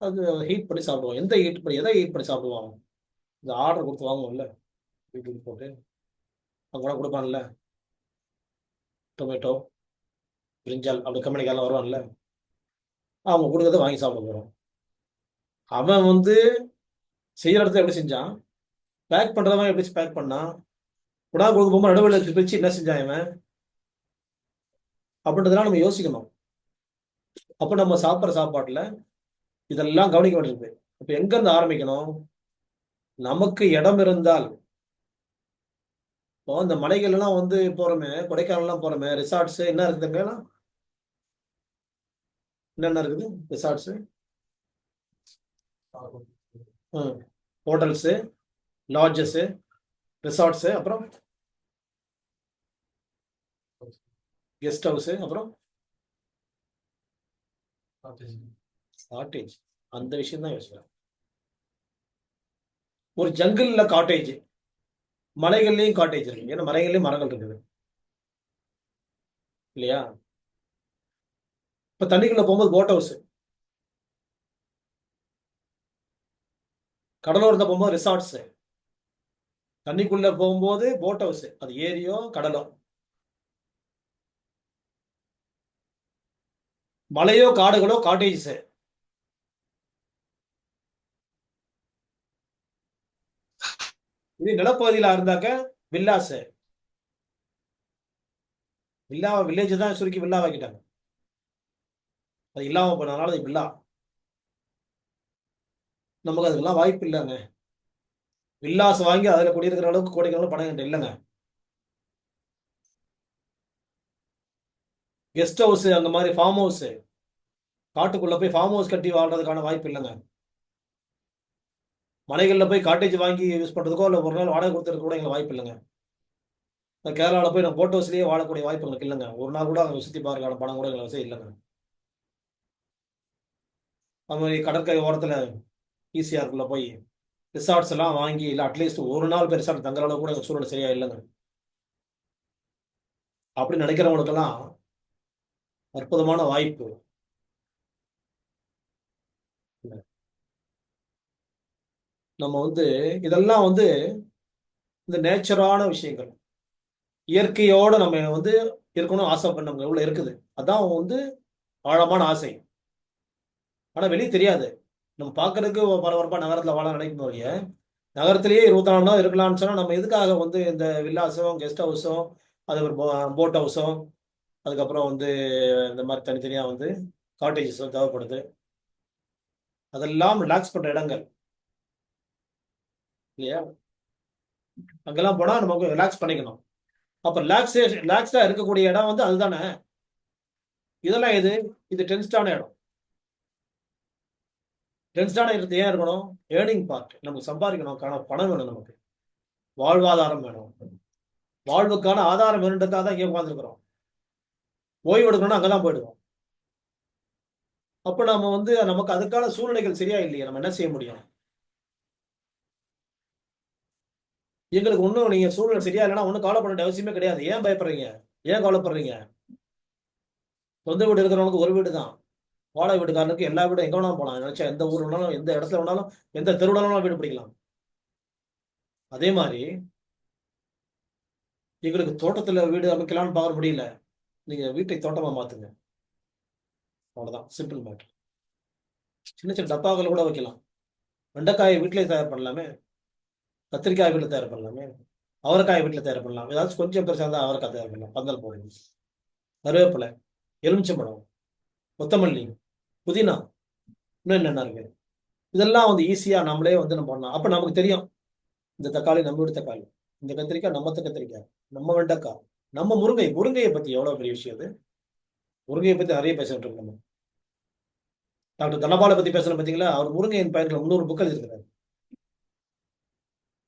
அது ஹீட் பண்ணி சாப்பிடுவோம். எந்த ஹீட் பண்ணி எதை ஹீட் பண்ணி சாப்பிடுவோம்? இந்த ஆர்டர் கொடுத்து வாங்குவோம்ல, வீட்டுக்கு போட்டு அவங்க கூட கொடுப்பான்ல, டொமேட்டோ, பிரிஞ்சால் அப்படி கம்பெனிக்காரெல்லாம் வருவான்ல, அவங்க கொடுக்கறத வாங்கி சாப்பிட போகிறோம். அவன் வந்து செய்யற இடத்துல எப்படி செஞ்சான், பேக் பண்றவன் எப்படி பேக் பண்ணான், குடா கொடுக்க போகும்போது நடுவில் பிரிச்சு என்ன செஞ்சான் இவன், அப்படின்றதெல்லாம் நம்ம யோசிக்கணும். அப்போ நம்ம சாப்பிட்ற சாப்பாட்டில் இதெல்லாம் கவனிக்க வேண்டியது. இப்போ எங்கேருந்து ஆரம்பிக்கணும்? நமக்கு இடம் இருந்தால், இப்போ இந்த மலைகள்லாம் வந்து போறோமே, கொடைக்கானல்லாம் போறோமே, ரிசார்ட்ஸ் என்ன இருக்குதுங்கலாம், என்னென்ன இருக்குது ரிசார்ட்ஸு, ஹோட்டல்ஸு, லாட்ஜஸ்ஸு, ரிசார்ட்ஸு, அப்புறம் கெஸ்ட் ஹவுஸு, அப்புறம் காட்டேஜ். அந்த விஷயம் தான் யோசிக்கிறேன். ஒரு ஜங்கிள்ல காட்டேஜ், மலைகள்லயும் காட்டேஜ் இருக்கு. ஏன்னா மலைகள்லயும் மரங்கள் இருக்குது இல்லையா? இப்ப தண்ணிக்குள்ள போகும்போது போட் ஹவுஸ், கடலோரத்தை போகும்போது ரிசார்ட்ஸ், தண்ணிக்குள்ள போகும்போது போட் ஹவுஸ், அது ஏரியோ கடலோ, மலையோ காடுகளோ காட்டேஜஸ். இது நிலப்பகுதியில இருந்தாக்க வில்லாஸ், வில்லா வில்லேஜ் தான் சுருக்கி வில்லா வாக்கிட்டாங்க. அது இல்லாம போனதுனால அது வில்லா. நமக்கு அதுக்கெல்லாம் வாய்ப்பு இல்லைங்க. வில்லாஸ் வாங்கி அதுல குடியிருக்கிற அளவுக்கு கோடிக்கணக்கில் பணம் என்கிட்ட இல்லைங்க. கெஸ்ட் ஹவுஸ், அந்த மாதிரி ஃபார்ம் ஹவுஸ், காட்டுக்குள்ள போய் ஃபார்ம் ஹவுஸ் கட்டி வாழ்றதுக்கான வாய்ப்பு இல்லைங்க. மலைகளில் போய் காட்டேஜ் வாங்கி யூஸ் பண்றதுக்கோ இல்லை ஒரு நாள் வாடகை கொடுத்துருக்கு கூட எங்களுக்கு வாய்ப்பு இல்லைங்க. கேரளாவில் போய் நான் போட் ஹவுஸ்லேயே வாழக்கூடிய வாய்ப்பு எங்களுக்கு இல்லைங்க. ஒரு நாள் கூட அங்கே சுற்றி பார்க்கலான பணம் கூட எங்களுக்கு இல்லைங்க. அது மாதிரி கடற்கரை ஓரத்தில் ஈசிஆருக்குள்ள போய் ரிசார்ட்ஸ் எல்லாம் வாங்கி, இல்லை அட்லீஸ்ட் ஒரு நாள் போய் ரிசார்ட் தங்குற அளவு கூட எங்க சூழ்நிலை சரியா இல்லைங்க. அப்படி நினைக்கிறவங்களுக்கெல்லாம் அற்புதமான வாய்ப்பு. நம்ம வந்து இதெல்லாம் வந்து இந்த நேச்சரான விஷயங்கள், இயற்கையோட நம்ம வந்து இருக்கணும் ஆசைப்பட்டவங்க எவ்வளவு இருக்குது. அதான் வந்து ஆழமான ஆசை. ஆனா வெளியே தெரியாது. நம்ம பார்க்கறதுக்கு பரபரப்பா நகரத்துல வாழ நினைக்கணும் ஒழிய, நகரத்திலேயே 24 மணி நேரம் இருக்கலாம்னு சொன்னா நம்ம எதுக்காக வந்து இந்த வில்லாஸும் கெஸ்ட் ஹவுஸும் அது ஒரு போட் ஹவுஸும் அதுக்கப்புறம் வந்து இந்த மாதிரி தனித்தனியா வந்து காட்டேஜஸும் தேவைப்படுது. அதெல்லாம் ரிலாக்ஸ் பண்ற இடங்கள் இல்லையா? அங்கெல்லாம் போனா நமக்கு ரிலாக்ஸ் பண்ணிக்கணும். அப்ப ரிலாக்ஸ்டா இருக்கக்கூடிய இடம் வந்து அதுதானே. இதெல்லாம் இது டென்ஸ்டான இடம். டென்ஸ்டான இடத்து ஏன் இருக்கணும்? Earning part. நமக்கு சம்பாதிக்கணும், பணம் வேணும், நமக்கு வாழ்வாதாரம் வேணும். வாழ்வுக்கான ஆதாரம் வேணுன்றதுக்காக தான் இங்கே உட்காந்துருக்கிறோம். ஓய்வு எடுக்கணும்னா அங்கதான் போயிடுவோம். அப்ப நம்ம வந்து நமக்கு அதுக்கான சூழ்நிலைகள் சரியா இல்லையே, நம்ம என்ன செய்ய முடியும்? எங்களுக்கு ஒன்றும் நீங்க சூழ்நிலை சரியா இல்லைன்னா ஒன்றும் கவலைப்பட வேண்டிய அவசியமே கிடையாது. ஏன் பயப்படுறீங்க? ஏன் கவலைப்படுறீங்க? சொந்த வீடு இருக்கிறவனுக்கு ஒரு வீடு தான். வாடகை வீட்டுக்காரனுக்கு எல்லா வீடும் எங்க வேணாலும் போலாம். நினைச்சா எந்த ஊர் வேணாலும், எந்த இடத்துல வேணாலும், எந்த தெருவுனாலும் வீடு பிடிக்கலாம். அதே மாதிரி எங்களுக்கு தோட்டத்துல வீடு அமைக்கலாம்னு பார்க்க முடியல. நீங்க வீட்டை தோட்டமா மாத்துங்க. அவ்வளவுதான், சிம்பிள் மேட்டர். சின்ன சின்ன டப்பாக்கள் கூட வைக்கலாம். வெண்டைக்காயை வீட்டிலே தயார் பண்ணலாமே, கத்திரிக்காய் வீட்டில் தயார் பண்ணலாமே, அவரைக்காய் வீட்டில் தயார் பண்ணலாம். ஏதாச்சும் கொஞ்சம் பெருசாக இருந்தால் அவரைக்காய் தயார் பண்ணலாம். பந்தல் போடணும். கருவேப்பிலை, எலுமிச்சம்பழம், கொத்தமல்லி, புதினா, இன்னும் என்னென்ன இருக்கு. இதெல்லாம் வந்து ஈஸியா நம்மளே வந்து நம்ம பண்ணலாம். அப்ப நமக்கு தெரியும் இந்த தக்காளி நம்ம வீட்டு தக்காளி, இந்த கத்திரிக்காய் நம்ம கத்திரிக்காய், நம்ம வெண்டைக்காய், நம்ம முருங்கையை பத்தி எவ்வளவு பெரிய விஷயம் அது. முருங்கையை பத்தி நிறைய பேசிட்டு இருக்கோம் நம்ம. டாக்டர் தனபாலை பத்தி பேசணும் பார்த்தீங்களா? அவர் முருங்கையின் பயன்கள் 300 புக் எழுதியிருக்கிறாரு.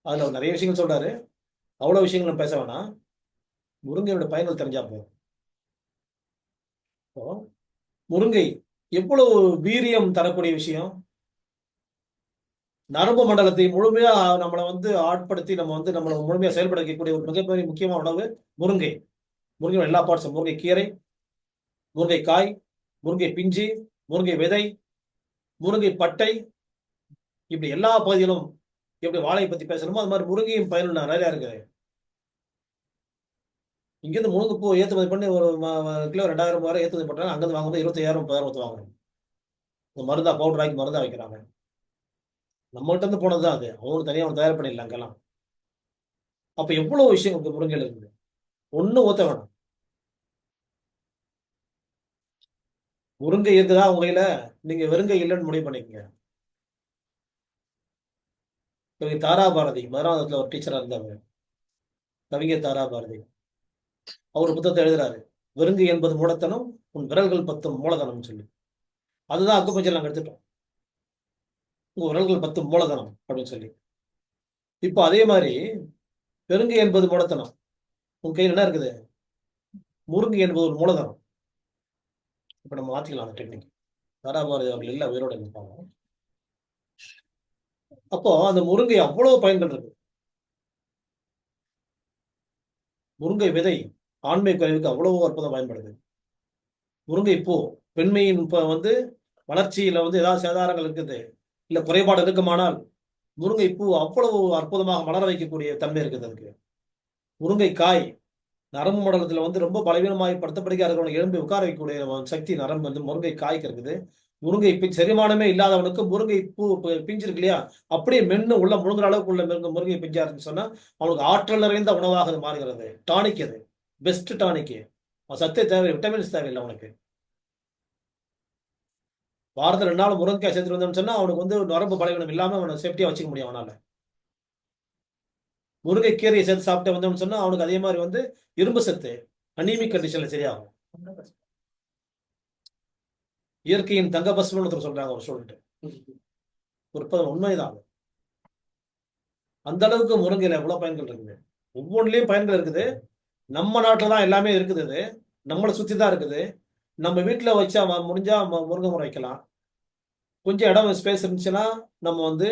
அதுல அவர் நிறைய விஷயங்கள் சொல்றாரு. அவ்வளவு விஷயங்கள் நம்ம பேச வேணாம். முருங்கையோட பயன்கள் தெரிஞ்சா போதும். இப்போ முருங்கை எவ்வளவு வீரியம் தரக்கூடிய விஷயம். நரம்பு மண்டலத்தை முழுமையா நம்மளை வந்து ஆட்படுத்தி நம்ம வந்து நம்மளை முழுமையா செயல்பட வைக்கக்கூடிய ஒரு மிகப்பெரிய முக்கியமான உணவு முருங்கை. முருங்கை எல்லா பார்ட்ஸும், முருங்கை கீரை, முருங்கை காய், முருங்கை பிஞ்சு, முருங்கை விதை, முருங்கை பட்டை, இப்படி எல்லா பகுதிகளும் எப்படி வாழையை பத்தி பேசணுமோ அது மாதிரி முருங்கையும் பயனுள்ள நிறைய இருக்கு. இங்கிருந்து முருங்கை பூ ஏற்றுமதி பண்ணி ஒரு கிலோ 2000 வரை ஏற்றுமதி பண்றாங்க. அங்கிருந்து வாங்கும்போது 25,000 30,000 வாங்குறாங்க. இந்த மருந்தா பவுடர் ஆக்கி மருந்தா வைக்கிறாங்க. நம்மகிட்ட இருந்து போனதுதான் அது. அவங்களுக்கு தனியாக அவங்க தயார் பண்ணிடலாம் அங்கெல்லாம். அப்ப எவ்வளவு விஷயம் உங்க முருங்கையில இருக்குது. ஒண்ணும் ஊத்த வேணாம். முருங்கை இருக்குதா உங்க கையில? நீங்க வெறுங்கை இல்லைன்னு முடிவு பண்ணிக்கங்க. கவிஞர் தாரா பாரதி மதுராந்தகத்துல ஒரு டீச்சரா இருந்தாங்க. கவிஞர் தாரா பாரதி அவர் புத்தகத்தை எழுதுறாரு. வெறுங்கை என்பது மூலத்தனம், உன் விரல்கள் 10 மூலதனம் சொல்லி. அதுதான் அக்குப்பஞ்சர் நாங்க எடுத்துட்டோம். உங்க விரல்கள் 10 மூலதனம் அப்படின்னு சொல்லி. இப்போ அதே மாதிரி பெருங்கை என்பது மூலத்தனம். உன் கையில் என்ன இருக்குது? முருங்கை என்பது ஒரு மூலதனம். இப்ப நம்ம மாத்திக்கலாம் அந்த டெக்னிக். தாராபாரதி அவர்கள் இல்ல, உயிரோட இருப்பாங்க. அப்போ அந்த முருங்கை அவ்வளவு பயன்கள் இருக்கு. முருங்கை விதை ஆண்மை குறைவுக்கு அவ்வளவு அற்புதம் பயன்படுது. முருங்கை பூ பெண்மையின் வந்து வளர்ச்சியில வந்து ஏதாவது சேதாரங்கள் இருக்குது, இல்ல குறைபாடு இருக்குமானால் முருங்கை பூ அவ்வளவு அற்புதமாக மலர வைக்கக்கூடிய தன்மை இருக்குது அதுக்கு. முருங்கை காய் நரம்பு மண்டலத்துல வந்து ரொம்ப பலவீனமாய் படுத்தப்படுகா இருக்கிறவனுக்கு எழும்பி உட்கார வைக்கக்கூடிய சக்தி நரம்பு வந்து முருங்கை காய்க்கு இருக்குது. முருங்கை செரிமானமே இல்லாதவனுக்கு முருங்கை பூ பிஞ்சு இருக்கு இல்லையா, அப்படியே மென்னு உள்ள முழுங்குற அளவுக்கு உள்ள முருங்கை பிஞ்சா இருக்குன்னு சொன்னா அவனுக்கு ஆற்றல் நிறைந்த உணவாக அது மாறுகிறது. டானிக் அது, பெஸ்ட் டானிக். சத்தே தேவை, விட்டமின்ஸ் தேவையில்லை அவனுக்கு. வாரத்தில் 2 நாள் முருங்கைக்காய் சேர்த்துட்டு வந்தோம்னு சொன்னா அவனுக்கு வந்து நரம்பு பலவீனம் இல்லாம அவனை சேஃப்டியா வச்சுக்க முடியும் அவனால. முருங்கை கீரையை சேர்த்து சாப்பிட்டு வந்தோம்னு சொன்னா அவனுக்கு அதே மாதிரி வந்து இரும்பு சத்து அனீமிக் கண்டிஷன்ல சரியாகும். இயற்கையின் தங்க பசுமன்னு ஒருத்தர் சொல்றாங்க ஒரு ஸ்டூடெண்ட். ஒரு உண்மைதான். அந்த அளவுக்கு முருங்கையில எவ்வளவு பயன்கள் இருக்குது. ஒவ்வொன்றிலையும் பயன்கள் இருக்குது. நம்ம நாட்டில் தான் எல்லாமே இருக்குது. அது நம்மளை சுத்தி தான் இருக்குது. நம்ம வீட்டுல வச்சா முடிஞ்சா முருங்கை மரம் வைக்கலாம். கொஞ்சம் இடம் ஸ்பேஸ் இருந்துச்சுன்னா நம்ம வந்து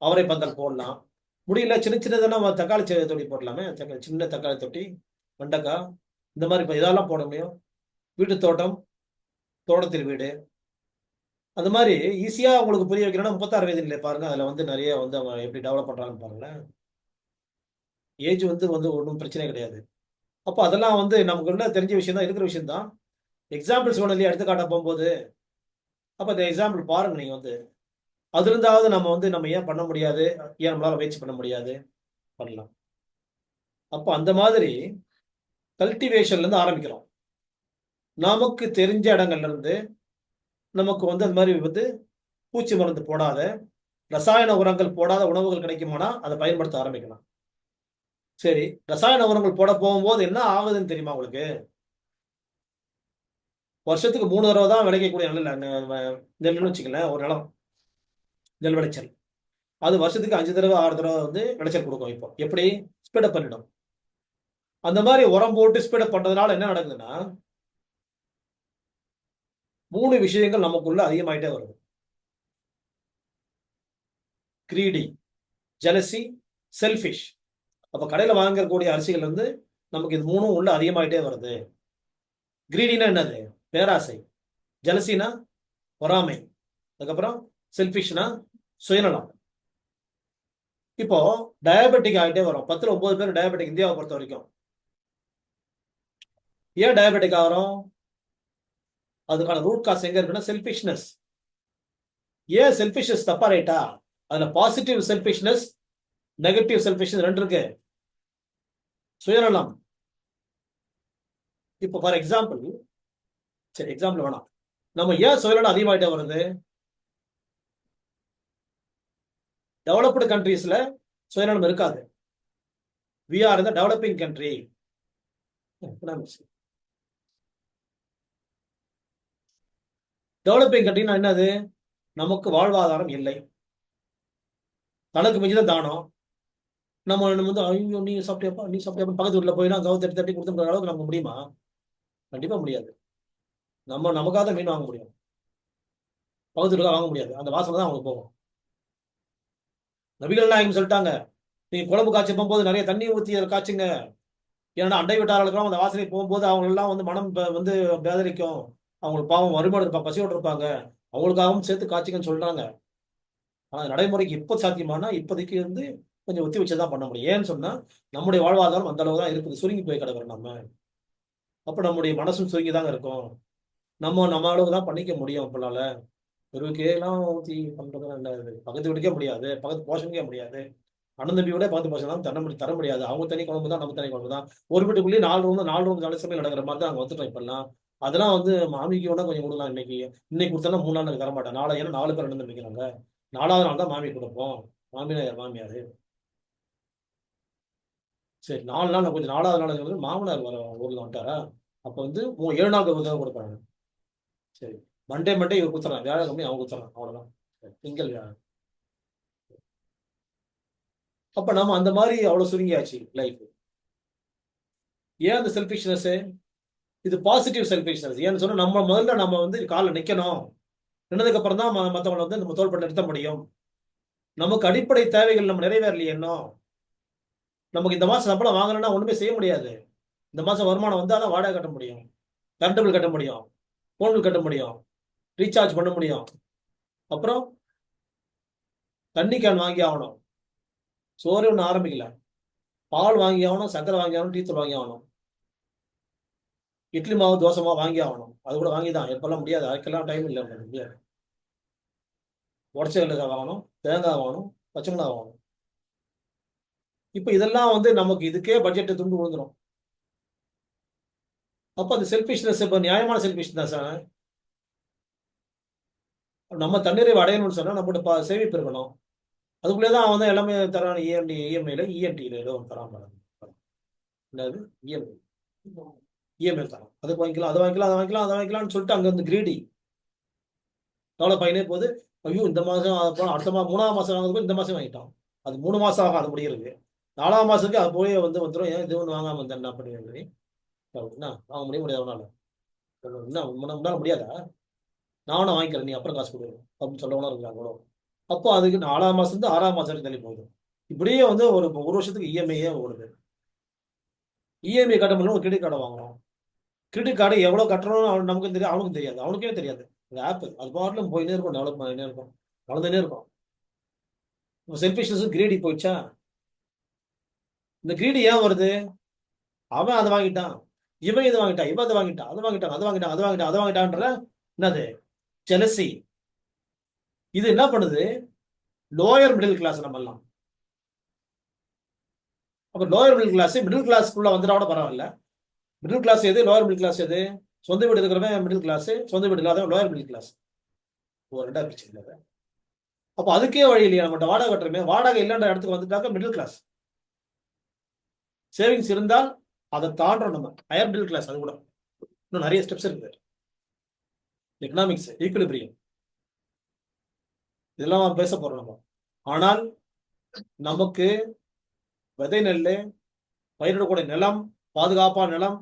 அவரை பந்தல் போடலாம். முடியல சின்ன சின்னதெல்லாம் நம்ம தக்காளி தொட்டி போடலாமே. சின்ன தக்காளி தொட்டி, வெண்டைக்காய் இந்த மாதிரி இப்போ இதெல்லாம் போட முடியும். வீட்டு தோட்டம், தோட்டத்தில் வீடு. அந்த மாதிரி ஈஸியா உங்களுக்கு புரிய வைக்கணும்னா 36 வயதிலே பாருங்க. அதுல வந்து நிறைய வந்து அவங்க எப்படி டெவலப் பண்றாங்கன்னு பாருங்களேன். ஏஜ் வந்து வந்து ஒண்ணும் பிரச்சனையே கிடையாது. அப்ப அதெல்லாம் வந்து நமக்குள்ள தெரிஞ்ச விஷயம் தான், இருக்கிற விஷயம் தான். எக்ஸாம்பிள்ஸ் ஒண்ணு இல்லையா எடுத்துக்காட்டா போம்போது, அப்ப இந்த எக்ஸாம்பிள் பாருங்க நீங்க வந்து. அதிலிருந்தாவது நம்ம வந்து நம்ம ஏன் பண்ண முடியாது? ஏன் நம்மளால முயற்சி பண்ண முடியாது? பண்ணலாம். அப்ப அந்த மாதிரி கல்டிவேஷன்ல இருந்து ஆரம்பிக்கிறோம். நமக்கு தெரிஞ்ச இடங்கள்ல இருந்து, நமக்கு வந்து அந்த மாதிரி வந்து பூச்சி மருந்து போடாத, ரசாயன உரங்கள் போடாத உணவுகள் கிடைக்குமானா, அத பயன்படுத்த ஆரம்பிக்கலாம். சரி, ரசாயன உரங்கள் போட போகும்போது என்ன ஆகுதுன்னு தெரியுமா உங்களுக்கு? வருஷத்துக்கு 3 தடவ தான் விளைவிக்கக்கூடிய நெல்லுன்னு வச்சுக்கங்களேன், ஒரு நிலம். நெல் விளைச்சல். அது வருஷத்துக்கு 5 தடவ, 6 தடவ வந்து விளைச்சல் குடுக்கும் இப்போ. எப்படி? ஸ்பீட் அப் பண்ணிடும். அந்த மாரி உரம் போட்டு ஸ்பீட் அப் பண்றதுனால என்ன நடக்குதுன்னா, 3 விஷயங்கள் நமக்குள்ள அதிகமாயிட்டே வருது. Greedy, jealousy, selfish. அப்ப கடையில வாங்கக்கூடிய அரிசிகள் வந்து நமக்கு இது 3ம் உள்ள அதிகமாயிட்டே வருது. கிரீடினா என்னது? பேராசை. ஜெலசினா பொறாமை. அதுக்கப்புறம் செல்ஃபிஷ்னா சுயநலம். இப்போ டயபெட்டிக் ஆயிட்டே வரும். 10ல 9 பேர் டயபெட்டிக் இந்தியாவை பொறுத்தவரைக்கும். ஏன் டயபெட்டிக் ஆகுறோம்? அதுக்கான ரூட் காஸ் எங்க இருக்குன்னா செல்ஃபிஷ்னஸ். ஏன் செல்ஃபிஷ்னஸ் தப்பா ரைட்டா? அதுல பாசிட்டிவ் செல்ஃபிஷ்னஸ், நெகட்டிவ் செல்ஃபிஷ்னஸ் 2 இருக்கு. சுயநலம். இப்போ ஃபார் எக்ஸாம்பிள், சரி எக்ஸாம்பிள் வேணாம். நம்ம ஏன் சுயநலம் அதிகமாயிட்டே வருது? டெவலப்டு கண்ட்ரீஸ்ல சுயநலம் இருக்காது. வி ஆர் இந்த டெவலப்பிங் கண்ட்ரி. டெவலப்பிங் கண்ட்ரினா என்னது? நமக்கு வாழ்வாதாரம் இல்லை. தனக்கு மிஞ்சிதான் தானம். நம்ம வந்து ஐயோ நீ சாப்பிட்டியாப்பா, நீ சாப்பிட்டியாப்பா பக்கத்து வீட்டுல போயினா கவு தட்டி தட்டி கொடுத்துன்ற அளவுக்கு நமக்கு முடியுமா? கண்டிப்பா முடியாது. நம்ம நமக்காக தான் மீன் வாங்க முடியும். பக்கத்து வீட்டுல வாங்க முடியாது. அந்த வாசனை தான் அவங்களுக்கு போகும். நபிகள் நாயகம் சொல்லிட்டாங்க, நீ குழம்பு காய்ச்ச போகும்போது நிறைய தண்ணி ஊத்தி அதை காய்ச்சுங்க. ஏன்னா அண்டை வீட்டாளர்களும் அந்த வாசனை போகும்போது அவங்க எல்லாம் வந்து மனம் வந்து பேதரிக்கும். அவங்களுக்கு பாவம் வருமானம் இருப்பாங்க, பசியோடு இருப்பாங்க. அவங்களுக்காகவும் சேர்த்து காய்ச்சிங்கன்னு சொல்றாங்க. ஆனா நடைமுறைக்கு இப்ப சாத்தியமானா இப்போதைக்கு வந்து கொஞ்சம் ஒத்தி வச்சுதான் பண்ண முடியும். ஏன்னு சொன்னா நம்முடைய வாழ்வாதாரம் அந்த அளவு தான் இருக்குது. சுருங்கி போய் கிடக்குறோம் நம்ம. அப்ப நம்முடைய மனசும் சுருங்கி தாங்க இருக்கும். நம்ம அளவு தான் பண்ணிக்க முடியும் அப்பனால. தெருவுக்கே எல்லாம் ஊத்தி பண்றது என்ன இது? பக்கத்து வீட்டுக்கே முடியாது, பக்கத்து போஷனுக்கே முடியாது. அண்ணன் தம்பி விட பக்கத்து போஷன் தான் தர முடியாது. அவங்க தனி குழம்பு தான், நம்ம தனி குழம்பு தான். ஒரு வீட்டுக்குள்ளேயே 4 ரூம் நல்ல சமையல் நடக்கிற மாதிரி தான் அங்க வந்துட்டோம் இப்பெல்லாம். அதெல்லாம் வந்து மாமிக்கு வேணா கொஞ்சம் கொடுக்கலாம் இன்னைக்கு. இன்னைக்கு கொடுத்தா 3 நாள் தர மாட்டேன். நாளை ஏன்னா 4 பேர் அண்ணன் தம்பிக்கிறாங்க. 4வது நாள் தான் மாமி கொடுப்போம். மாமியார் மாமியாரு. சரி 4 நாள் கொஞ்சம் 4வது நாள் வந்து மாமனார் வர ஊர்ல வந்துட்டாரா? அப்ப வந்து 7 நாள் ஒரு தடவை கொடுப்பாங்க. சரி மண்டே இவர் குத்துறான், வியாழக்கிழமை அவங்க குத்துறான், அவ்வளவுதான். திங்கள் வியாழன். அப்ப நம்ம அந்த மாதிரி அவ்வளவு சுருங்கியாச்சு லைஃப். ஏன் அந்த செல்ஃபிஷ்னஸ்? இது பாசிட்டிவ் செல்ஃபிஷ்னஸ். ஏன்னு சொன்னா நம்ம முதல்ல நம்ம வந்து கால நிக்கணும். நின்னதுக்கு அப்புறம் தான் மத்தவங்களை வந்து நம்ம தோள்பட்ட நிறுத்த முடியும். நமக்கு அடிப்படை தேவைகள் நம்ம நிறைவேறலையே இன்னும். நமக்கு இந்த மாசம் சம்பளம் வாங்கணும்னா ஒண்ணுமே செய்ய முடியாது. இந்த மாசம் வருமானம் வந்தா தான் வாடகை கட்ட முடியும், கரண்ட் பில் கட்ட முடியும், போன் பில் கட்ட முடியும், ரீசார்ஜ் பண்ண முடியும். அப்புறம் தண்ணி கேன் வாங்கி ஆகணும். சோறு ஒண்ணு ஆரம்பிக்கல. பால் வாங்கி ஆகணும், சக்கரை வாங்கி ஆகணும், டீ தூள் வாங்கி ஆகணும். இட்லி மாவு, தோசை மாவு வாங்கி ஆகணும். அது கூட வாங்கி தான். எப்பெல்லாம் முடியாது. அதுக்கெல்லாம் டைம் இல்லை முடியாது. உடச்ச கடலை வாங்கணும், தேங்காய் வாங்கணும், பச்சை மிளகாய் வாங்கணும். இப்ப இதெல்லாம் வந்து நமக்கு இதுக்கே பட்ஜெட் துண்டு விழுந்துரும். அப்ப அந்த செல்ஃபிஷ்னஸ் இப்ப நியாயமான செல்ஃபிஷ்னஸ். நம்ம தன்னிறைவு அடையணும்னு சொன்னா நம்மகிட்ட சேமிப்பு இருக்கணும். அதுக்குள்ளேதான் வந்து எல்லாமே தரான். இஎம்ஐல இஎன்டில ஏதோ ஒன்று தரான் மேடம். என்னது இஎம்ஐ? இஎம்ஐ தரான். அதுக்கு வாங்கிக்கலாம், அதை வாங்கிக்கலாம், அதை வாங்கிக்கலாம், அதை வாங்கிக்கலாம்னு சொல்லிட்டு அங்க வந்து கிரீடி டெவலப் ஆகினே போகுது. ஐயோ இந்த மாசம் அடுத்த மாசம் 3ஆம் மாசம் வாங்குறது இந்த மாசம் வாங்கிட்டோம். அது 3 மாசம் ஆகும் அது முடியிருக்கு. 4ஆம் மாசத்துக்கு அது போய் வந்து வந்துடும். ஏன் இது ஒன்று வாங்காம வந்தேன் என்ன பண்ணுவீங்க? என்ன வாங்க முடியாது அவனால? என்ன முன்னால முடியாதா? நானும் வாங்கிக்கிறேன், நீ அப்புறம் காசு கொடு அப்படின்னு சொல்லவங்களும் இருக்கிறாங்களோ. அப்போ அதுக்கு 4ஆம் மாசம் 6ஆம் மாசம் வரைக்கும் தள்ளி போகுது. இப்படியே வந்து ஒரு வருஷத்துக்கு இஎம்ஐயே ஓடுது. இஎம்ஐ கட்ட முடியல, ஒரு கிரெடிட் கார்டை வாங்குறோம். கிரெடிட் கார்டு எவ்வளவு கட்டணும்னு நமக்கும் தெரியாது, அவனுக்கும் தெரியாது, அவனுக்கே தெரியாது. இந்த ஆப் அது பாட்டிலும் போயினே இருக்கும், டெவலப் பண்ணினே இருக்கும், வளர்ந்துனே இருக்கும். செல்ஃபிஷ்னஸும் கிரீடி போயிடுச்சா? இந்த கிரீடி ஏன் வருது? அவன் அதை வாங்கிட்டான், இவன் இது வாங்கிட்டான், இவன் அதை வாங்கிட்டான், அது வாங்கிட்டான், அது வாங்கிட்டான், அது வாங்கிட்டான், அது வாங்கிட்டான்ற என்னது ஜெலசி. இது என்ன பண்ணுது? லோயர் மிடில் கிளாஸ் நம்ம எல்லாம். அப்ப லோயர் மிடில் கிளாஸ்க்குள்ள வந்துட்டா கூட பரவாயில்ல. மிடில் கிளாஸ் எது, லோயர் மிடில் கிளாஸ் எது? சொந்த வீடு இருக்கிறவன் மிடில் கிளாஸ், சொந்த வீடு இல்லாதவன் லோயர் மிடில் கிளாஸ். ஒரு ரெண்டா பிரிச்சு. அப்போ அதுக்கே வழி இல்லையா? நம்மகிட்ட வாடகை கட்டுறமே, வாடகை இல்லைன்ற இடத்துக்கு வந்துட்டாக்க மிடில் கிளாஸ். சேவிங்ஸ் இருந்தால் அதை தாண்டோம் நம்ம ஹையர் மிடில் கிளாஸ். அது கூட இன்னும் நிறைய ஸ்டெப்ஸ் இருக்குது. எக்கனாமிக்ஸ், ஈக்குலிபிரியம், இதெல்லாம் பேச போறோம் நம்ம. ஆனால் நமக்கு விதை நெல், பயிரிடக்கூடிய நிலம், பாதுகாப்பான நிலம்,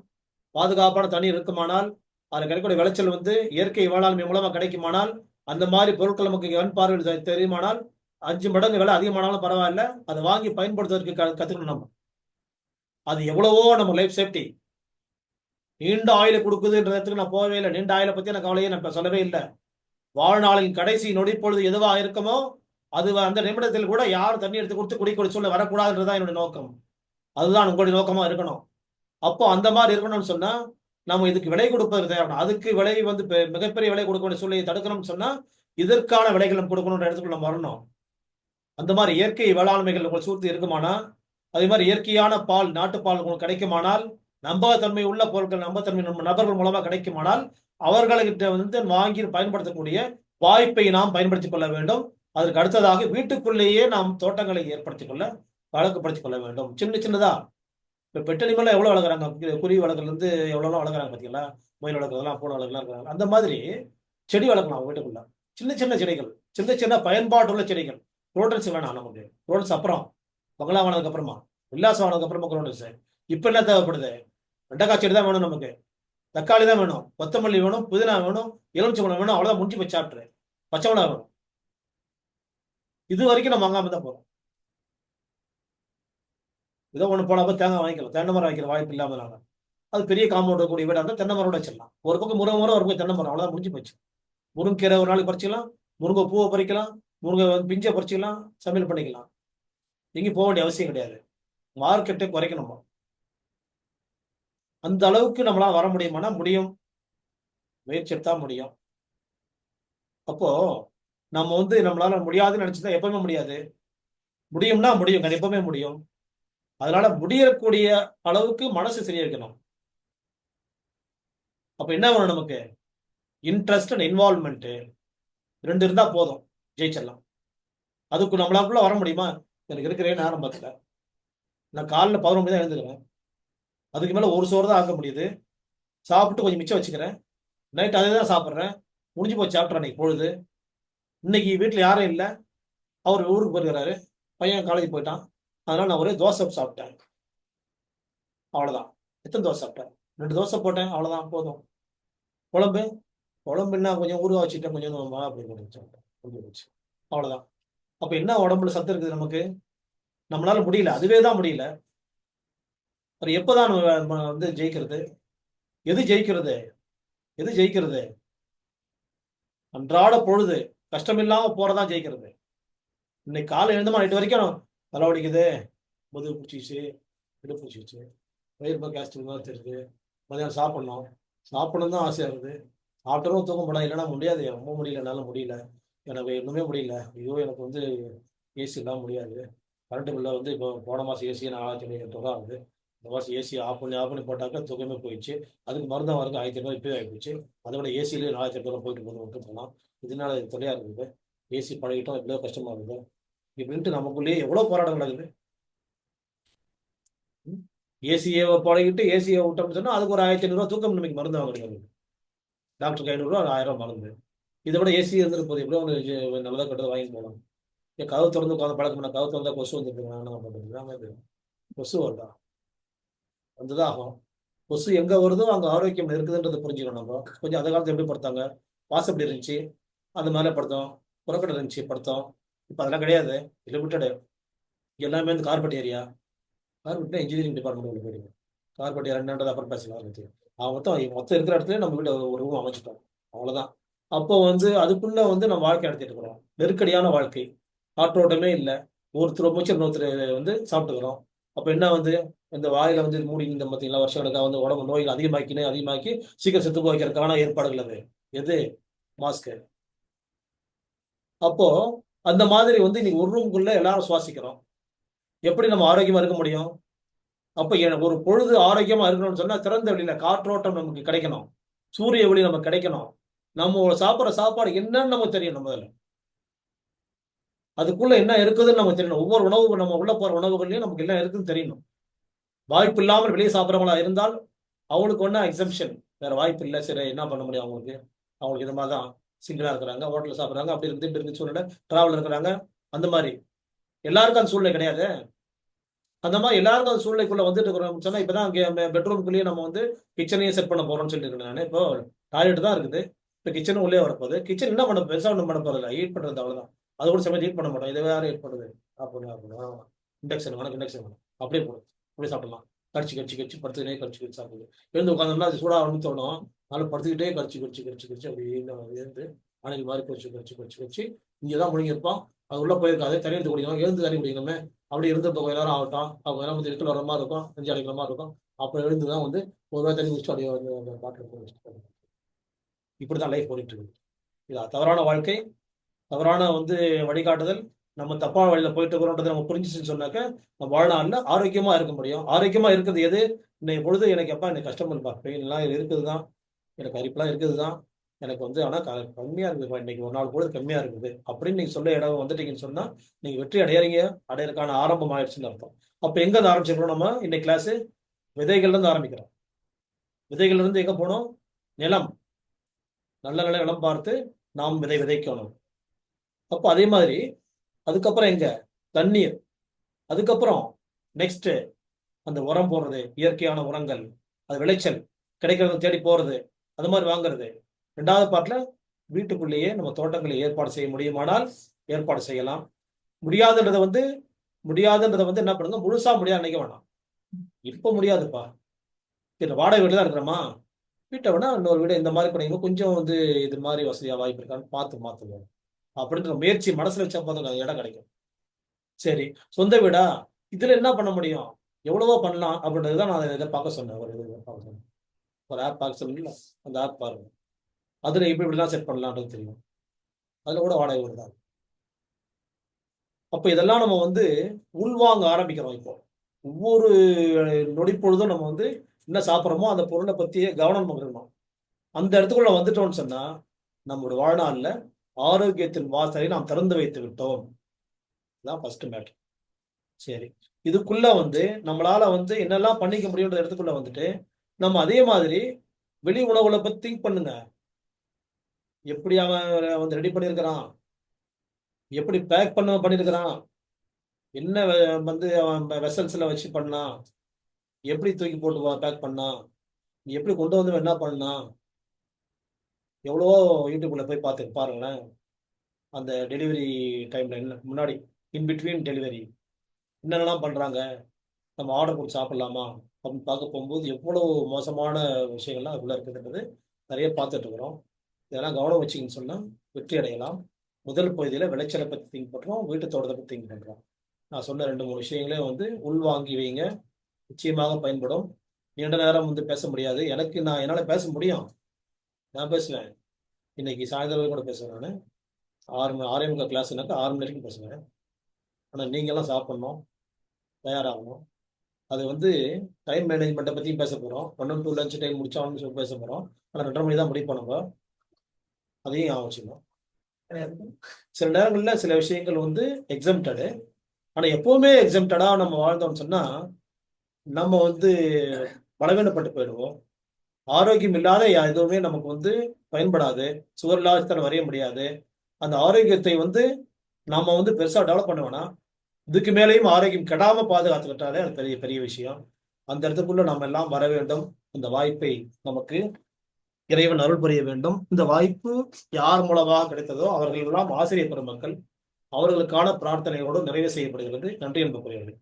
பாதுகாப்பான தண்ணீர் இருக்குமானால், அது கிடைக்கக்கூடிய விளைச்சல் வந்து இயற்கை வேளாண்மை மூலமா கிடைக்குமானால், அந்த மாதிரி பொருட்கள் நமக்கு கண் பார்வையில் தெரியுமானால், 5 மடங்கு விலை அதிகமானாலும் பரவாயில்ல, அதை வாங்கி பயன்படுத்துவதற்கு கத்துக்கணும் நம்ம. அது எவ்வளவோ நம்ம லைஃப் சேஃப்டி. நீண்ட ஆயுளை கொடுக்குதுன்றதுக்கு நான் போகவே இல்லை. நீண்ட ஆயுளை பத்தி நான் கவலையே நான் சொல்லவே இல்லை. வாழ்நாளின் கடைசி நொடி பொழுது எதுவா இருக்குமோ அது அந்த நிமிடத்தில் கூட யாரும் தண்ணி எடுத்து கொடுத்து குடி சொல்ல வரக்கூடாதுன்றதுதான் என்னுடைய நோக்கம். அதுதான் உங்களுடைய நோக்கமா இருக்கணும். அப்போ அந்த மாதிரி இருக்கணும்னு சொன்னா நம்ம இதுக்கு விலை கொடுப்பது தேவை. அதுக்கு விலை வந்து மிகப்பெரிய விலை கொடுக்க வேண்டிய சூழ்நிலையை தடுக்கணும்னு சொன்னா இதற்கான விலைகள் நம்ம கொடுக்கணுன்ற இடத்துக்குள்ள நம்ம வரணும். அந்த மாதிரி இயற்கை வேளாண்மைகள் உங்களுக்கு சூழ்த்து இருக்குமானா, அதே மாதிரி இயற்கையான பால், நாட்டுப்பால் உங்களுக்கு கிடைக்குமானால், நம்பகத்தன்மை உள்ள பொருட்கள், நம்பகத்தன்மை நம்ம நபர்கள் மூலமா கிடைக்குமானால், அவர்களிட்ட வந்து வாங்கி பயன்படுத்தக்கூடிய வாய்ப்பை நாம் பயன்படுத்திக் கொள்ள வேண்டும். அதற்கு அடுத்ததாக வீட்டுக்குள்ளேயே நாம் தோட்டங்களை ஏற்படுத்திக் கொள்ள பழக்கப்படுத்திக் கொள்ள வேண்டும். சின்ன சின்னதா இப்ப பெட்டனிமெல்லாம் எவ்வளவு வளர்க்குறாங்க, குருவி வளர்க்குறதுல இருந்து எவ்வளவு வளர்க்குறாங்க பார்த்தீங்களா? மயில் வளர்க்குறதெல்லாம், பூனை வளர்க்கலாம் இருக்கிறாங்க. அந்த மாதிரி செடி வளர்க்கலாம் வீட்டுக்குள்ள. சின்ன சின்ன செடிகள், சின்ன சின்ன பயன்பாட்டுள்ள செடிகள். ரோட்டன்ஸ் வேணாம் நமக்கு. ரோட்டன்ஸ் அப்புறம், பங்களா வானதுக்கு அப்புறமா, உல்லாசம் ஆனதுக்கு அப்புறமா ரோட்டன்ஸ். இப்ப என்ன தேவைப்படுது? வெண்டைக்காய் செடி தான் வேணும் நமக்கு, தக்காளி தான் வேணும், கொத்தமல்லி வேணும், புதினா வேணும், எலுமிச்சம்பழம் வேணும். அவ்வளவுதான், முடிஞ்சு போய் சாப்பிட்ரு. பச்சை மிளகா வேணும். இது வரைக்கும் நம்ம வாங்காம தான் போறோம். ஏதோ ஒன்று போனப்போ தேங்காய் வாங்கிக்கலாம், தென்னை மரம் வாங்கிக்கிற வாய்ப்பு இல்லாமல் நாங்கள். அது பெரிய காம்பவுண்ட் கூடிய வீடாக இருந்தால் தென்னை மரம் வச்சிடலாம். ஒரு பக்கம் முருங்கை மரம், ஒரு பக்கம் தென்னை மரம், அவ்வளோதான், முடிஞ்சு போச்சு. முருங்கீரை ஒரு நாளைக்கு பறிச்சிக்கலாம், முருங்கை பூவை பறிக்கலாம், முருங்கை பிஞ்சை பறிச்சிக்கலாம், சமையல் பண்ணிக்கலாம். எங்கேயும் போக வேண்டிய அவசியம் கிடையாது. மார்க்கெட்டை குறைக்கணும். அந்த அளவுக்கு நம்மளால வர முடியுமானா முடியும், முயற்சி எடுத்தா முடியும். அப்போ நம்ம வந்து நம்மளால முடியாதுன்னு நினைச்சுதான் எப்பவுமே முடியாது. முடியும்னா முடியும், எப்பவுமே முடியும். அதனால முடியக்கூடிய அளவுக்கு மனசு சரியா இருக்கணும். அப்ப என்ன வேணும் நமக்கு? இன்ட்ரெஸ்ட் அண்ட் இன்வால்வ்மெண்ட் 2 இருந்தா போதும், ஜெயிச்சிடலாம். அதுக்கு நம்மளாக்குள்ள வர முடியுமா? எனக்கு இருக்கிறேன் ஆரம்பத்துல நான் காலைல 11 மணி தான் எழுந்துக்கிறேன். அதுக்கு மேல ஒரு சோறு தான் ஆக்க முடியுது. சாப்பிட்டு கொஞ்சம் மிச்சம் வச்சுக்கிறேன். நைட் அதே தான் சாப்பிட்றேன். முடிஞ்சு போய் சாப்பிட்றேன் அன்னைக்கு பொழுது. இன்னைக்கு வீட்டில் யாரும் இல்லை, அவர் ஊருக்கு போயிருக்கிறாரு, பையன் காலேஜ் போயிட்டான். அதனால நான் ஒரே தோசை சாப்பிட்டேன், அவ்வளோதான். எத்தனை தோசை சாப்பிட்டேன்? 2 தோசை போட்டேன், அவ்வளோதான், போதும். குழம்பு குழம்புன்னா கொஞ்சம் ஊறுகாய் வச்சுட்டேன், கொஞ்சம் அப்படி போச்சு, அவ்வளோதான். அப்ப என்ன உடம்புல சத்து இருக்குது நமக்கு? நம்மளால முடியல, அதுவே தான் முடியல. எப்பதான் நம்ம வந்து ஜெயிக்கிறது? எது ஜெயிக்கிறது? எது ஜெயிக்கிறது? அன்றாட பொழுது கஷ்டமில்லாம போறதான் ஜெயிக்கிறது. இன்னைக்கு காலை எழுந்தமா நைட்டு வரைக்கும் தலைவலிக்குது, முதுகு பிடிச்சிச்சு, இடுப்பு பிடிச்சிச்சு, வயிறு கேஸ்ட்ரிக் மாதிரி தெரியுது, மதியானம் சாப்பிடணும் தான் ஆசையா இருக்குது. சாப்பிட்டரும் தூக்க முடியாது, இல்லைன்னா முடியாது, ரொம்ப முடியல, என்னால் முடியல, எனக்கு இன்னுமே முடியல. ஐயோ எனக்கு வந்து ஏசி இல்லாமல் முடியாது. கரண்ட் பில்லை வந்து இப்போ போன மாதம் ஏசி 4500 ரூபா ஆகுது. இந்த மாதம் ஏசி ஆஃப் பண்ணி போட்டாக்கா தூக்கமே போயிடுச்சு. அதுக்கு மருந்தா வரைக்கும் 1500 இப்போயே ஆகிப்போச்சு. அதை விட ஏசிலேயே 4800 போயிட்டு விட்டு போகலாம். இதனால இது தொலையாக இருக்குது. ஏசி பழகிட்டோம், எவ்வளோ கஷ்டமாக இருக்குது இப்படின்ட்டு நமக்குள்ளேயே எவ்வளோ போராட்டம் நடக்குது. ஏசியை பழகிட்டு ஏசியை விட்டோம்னு சொன்னால் அதுக்கு ஒரு 1500 தூக்கம் நம்பிக்கை மருந்து வாங்குறது. டாக்டருக்கு 500 1000 மருந்து. இதை விட ஏசி இருந்துட்டு போகுது, எப்படியோ ஒன்று நல்லதாக கட்டதை வாங்கி போகலாம். கதவு திறந்து உட்காந்து பழக்கம் பண்ண, கதவு திறந்தா கொசு வந்துருக்கு. கொசு வருதா? வந்துதான் ஆகும். கொசு எங்க வருதோ அங்க ஆரோக்கியம் இருக்குதுன்றது புரிஞ்சுக்கணும். நம்ம கொஞ்சம் அந்த காலத்துல எப்படி படுத்தாங்க? வாசப்படி இருந்துச்சு, அது மேலே படுத்தோம். புறக்கடை இருந்துச்சு படுத்தோம். இப்போ அதெல்லாம் கிடையாது, லிமிட்டடு. எல்லாமே வந்து கார்பெட் ஏரியா. கார்பெட்னா இன்ஜினியரிங் டிபார்ட்மெண்ட் உள்ள போயிடுங்க. கார்பெட் ஏரியான்றது அப்புறம் பேசலாம் அதை பத்தி. மொத்தம் இருக்கிற இடத்துல நம்ம வீட்டு ஒரு ரூம் அமைச்சிட்டோம், அவ்வளவுதான். அப்போ வந்து அதுக்குள்ள வந்து நம்ம வாழ்க்கை நடத்திட்டு இருக்கிறோம். நெருக்கடியான வாழ்க்கை, காற்றோட்டமே இல்லை. ஒருத்தர் மூச்சு இன்னொருத்தர் வந்து சாப்பிட்டுக்கிறோம். அப்போ என்ன வந்து இந்த வாயில வந்து மூடி இந்த பார்த்தீங்களா வருஷக்கணக்காக வந்து உடம்பு நோய்கள் அதிகமாக்கி சீக்கிரம் செத்து போய்க்கிறதுக்கான ஏற்பாடுகள் அது. எது? மாஸ்க். அப்போ அந்த மாதிரி வந்து இன்னைக்கு ஒரு ரூமுக்குள்ள எல்லாரும் சுவாசிக்கிறோம். எப்படி நம்ம ஆரோக்கியமா இருக்க முடியும்? அப்ப ஒரு பொழுது ஆரோக்கியமா இருக்கணும்னு சொன்னா திறந்த வெளியில காற்றோட்டம் நமக்கு கிடைக்கணும், சூரிய ஒளி நமக்கு கிடைக்கணும். நம்ம சாப்பிடுற சாப்பாடு என்னன்னு நமக்கு தெரியணும் முதல்ல. அதுக்குள்ள என்ன இருக்குதுன்னு நமக்கு தெரியணும். ஒவ்வொரு உணவு நம்ம உள்ள போற உணவுகள்லயும் நமக்கு என்ன இருக்குன்னு தெரியணும். வாய்ப்பு இல்லாமல் வெளியே சாப்பிட்றவங்களா இருந்தால் அவங்களுக்கு ஒன்னா எக்ஸம்ஷன், வேற வாய்ப்பு இல்லை. சரி என்ன பண்ண முடியும் அவங்களுக்கு? அவங்களுக்கு இது மாதிரி தான். சிங்கிளா இருக்கிறாங்க, ஹோட்டல்ல சாப்பிட்றாங்க, அப்படி இருந்து இப்படி இருந்து சூழ்நிலை, டிராவல் இருக்கிறாங்க, அந்த மாதிரி. எல்லாருக்கும் அந்த சூழ்நிலை கிடையாது. அந்த மாதிரி எல்லாருக்கும் அந்த சூழ்நிலைக்குள்ள வந்துட்டு இருக்கிறோம் சொன்னா இப்பதான் பெட்ரூம்குள்ளேயே நம்ம வந்து கிச்சனையும் செட் பண்ண போறோம்னு சொல்லிட்டு இருக்கேன் நான். இப்போ டாய்லெட் தான் இருக்குது, இப்போ கிச்சனும் உள்ளே வரப்போகுது. கிச்சன் என்ன பண்ண பெருசா ஒன்றும் பண்ண போறதில்ல, ஹீட் பண்றது அவ்வளவுதான். அது கூட சமயம் ஹீட் பண்ண மாட்டோம், இதை வேற ஹீட் பண்ணுது அப்படின்னு இண்டக்ஷன் வேணும், இண்டக்ஷன் வேணும், அப்படியே போடும், அப்படியே சாப்பிடலாம். கடிச்சு கடிச்சு கடிச்சு படுத்துக்கிட்டே கடிச்சு கடிச்சு சாப்பிடுது. எழுந்து உட்காந்தோம்னா அது சூடாகணும்னு தோணும். அதனால படுத்துக்கிட்டே கடிச்சு கடிச்சு கடிச்சு கடிச்சு அப்படியே இருந்து அணில் மாதிரி கடிச்சு கடிச்சு கடிச்சு கடிச்சு இங்கே தான் முழுங்கிருப்பான். அது உள்ள போயிருக்காது, தண்ணி எடுத்து குடிக்கணும், எழுந்து தண்ணி குடிக்கணுமே. அப்படி இருந்து கொஞ்ச நேரம் ஆகட்டும், அவங்க நேரம் வந்து எடுத்து வர மாதிரி இருக்கும், நெஞ்சு அடைக்கிற மாதிரி இருக்கும். அப்புறம் எழுந்து தான் வந்து ஒரு வேளை தண்ணி குடிச்சு அப்படியே வந்து அந்த பாட்டில் போய் வச்சுட்டு இப்படிதான் லைஃப் போயிட்டு இருக்குது. இது தவறான வாழ்க்கை, தவறான வந்து வழிகாட்டுதல். நம்ம தப்பான வழியில போயிட்டு இருக்கிறோன்றதை நம்ம புரிஞ்சுச்சுன்னு சொன்னாக்க நம்ம வாழ்நாள்ல ஆரோக்கியமா இருக்க முடியும். ஆரோக்கியமா இருக்கிறது எது? இன்னைக்கு பொழுது எனக்கு எப்பா எனக்கு கஷ்டம் இல்லப்பா, பெயின்லாம் இருக்குது தான், எனக்கு அரிப்புலாம் இருக்குது தான், எனக்கு வந்து ஆனா கம்மியா இருக்குதுப்பா, இன்னைக்கு ஒரு நாள் பொழுது கம்மியா இருக்குது அப்படின்னு நீங்க சொல்ல இடம் வந்துட்டீங்கன்னு சொன்னா நீங்க வெற்றி அடையறீங்க, அடையறதுக்கான ஆரம்பம் ஆயிடுச்சுன்னு அர்த்தம். அப்ப எங்க இருந்து ஆரம்பிச்சிருக்கோம் நம்ம இன்னைக்கு கிளாஸ்? விதைகள்ல இருந்து ஆரம்பிக்கிறோம். விதைகள்ல இருந்து எங்க போனோம்? நிலம், நல்ல நல்ல நிலம் பார்த்து நாம் விதை விதைக்கணும். அப்போ அதே மாதிரி அதுக்கப்புறம் எங்க? தண்ணீர். அதுக்கப்புறம் நெக்ஸ்ட் அந்த உரம் போடுறது, இயற்கையான உரங்கள், அது விளைச்சல் கிடைக்கிறது தேடி போறது, அது மாதிரி வாங்குறது. ரெண்டாவது பார்ட்ல வீட்டுக்குள்ளேயே நம்ம தோட்டங்களை ஏற்பாடு செய்ய முடியுமானால் ஏற்பாடு செய்யலாம். முடியாதுன்றதை வந்து என்ன பண்ணுங்க, முழுசா முடியாது நினைக்க வேணாம். இப்ப முடியாதுப்பா, வாடகை வீடு தான் இருக்கிறோமா, வீட்டை வேணா இன்னொரு வீடு இந்த மாதிரி பண்ணிங்க, கொஞ்சம் வந்து இது மாதிரி வசதியா வாய்ப்பு இருக்கான்னு பார்த்து மாத்துவோம் அப்படின்ற முயற்சி மனசுல வச்சா போதும், இடம் கிடைக்கும். சரி, சொந்த வீடா, இதுல என்ன பண்ண முடியும், எவ்வளவோ பண்ணலாம் அப்படின்றதுதான் நான் இதை பார்க்க சொன்னேன். ஒரு ஆப் பார்க்க சொன்னீங்களா, அந்த ஆப் பாருங்க. அதுல இப்படி இப்படிலாம் செட் பண்ணலான்றது தெரியும். அதுல கூட வாடகை வீடு தான். அப்ப இதெல்லாம் நம்ம வந்து உள்வாங்க ஆரம்பிக்கிறோம். இப்போ ஒவ்வொரு நொடிப்பொழுதும் நம்ம வந்து என்ன சாப்பிட்றோமோ அந்த பொருளை பத்தியே கவனம் இருக்கணும். அந்த இடத்துக்குள்ள வந்துட்டோம்னு சொன்னா நம்மளோட வாழ்நாள்ல ஆரோக்கியத்தின் வாசலை நாம் திறந்து வைத்து விட்டோம். First matter. சரி, இதுக்குள்ள வந்து நம்மளால வந்து என்னெல்லாம் பண்ணிக்க முடியுன்ற இடத்துக்குள்ள வந்துட்டு நம்ம அதே மாதிரி வெளி உணவுகளை பத்தி திங்க் பண்ணுங்க. எப்படி அவன் வந்து ரெடி பண்ணியிருக்கிறான், எப்படி பேக் பண்ணியிருக்கிறான், என்ன வந்து அவன் வெசல்ஸ்ல வச்சு பண்ணான், எப்படி தூக்கி போட்டு பேக் பண்ணான், எப்படி கொண்டு வந்து என்ன பண்ணான், எவ்வளவோ யூடியூப்ல போய் பார்த்து பாருங்களேன். அந்த டெலிவரி டைம்ல என்ன முன்னாடி இன் பிட்வீன் டெலிவரி என்னென்னலாம் பண்றாங்க, நம்ம ஆர்டர் கொடுத்து சாப்பிடலாமா அப்படின்னு பார்க்க போகும்போது எவ்வளவு மோசமான விஷயங்கள்லாம் அதுக்குள்ள இருக்குதுன்றது நிறைய பார்த்துட்டு இருக்கிறோம். இதெல்லாம் கவனம் வச்சிங்கன்னு சொன்னா வெற்றி அடையலாம். முதல் பகுதியில் விளைச்சலை பற்றி திங்க் பண்ணுறோம், வீட்டு தோட்டத்தை பற்றி திங்க் பண்ணுறோம். நான் சொன்ன 2 3 விஷயங்களையும் வந்து உள்வாங்கி வைங்க, நிச்சயமாக பயன்படும். நீண்ட நேரம் வந்து பேச முடியாது, என்னால் பேச முடியும், நான் பேசுவேன். இன்னைக்கு சாயந்தரம் கூட பேசுவேன் நான். 6:30 கிளாஸ்னாக்கா 6 மணி வரைக்கும் பேசுவேன். ஆனால் நீங்கள்லாம் சாப்பிட்ணும், தயாராகணும். அது வந்து டைம் மேனேஜ்மெண்ட்டை பற்றியும் பேச போகிறோம். 1 to 2 லஞ்ச் டைம் முடிச்சாலும் சொல்லி பேச போகிறோம். ஆனால் 2:30 மணி தான் முடிப்போம் நம்ம, அதையும் ஆவச்சிக்கணும். சில நேரங்களில் சில விஷயங்கள் வந்து எக்ஸம்டடு. ஆனால் எப்பவுமே எக்ஸம்டடாக நம்ம வாழ்ந்தோம்னு சொன்னால் நம்ம வந்து பலவீனப்பட்டு போயிடுவோம். ஆரோக்கியம் இல்லாத எதுவுமே நமக்கு வந்து பயன்படாது, சுவர் இல்லாத வரைய முடியாது. அந்த ஆரோக்கியத்தை வந்து நாம வந்து பெருசா டெவலப் பண்ண வேணாம், இதுக்கு மேலேயும் ஆரோக்கியம் கெடாம பாதுகாத்துக்கிட்டாலே அது பெரிய பெரிய விஷயம். அந்த இடத்துக்குள்ள நம்ம எல்லாம் வர வேண்டும். அந்த வாய்ப்பை நமக்கு இறைவன் அருள் புரிய வேண்டும். இந்த வாய்ப்பு யார் மூலமாக கிடைத்ததோ அவர்கள் எல்லாம் ஆசிரியர் பெருமக்கள், அவர்களுக்கான பிரார்த்தனையோடு நிறைவு செய்யப்படுகிறது. நன்றி அன்புக்குரியவர்களே.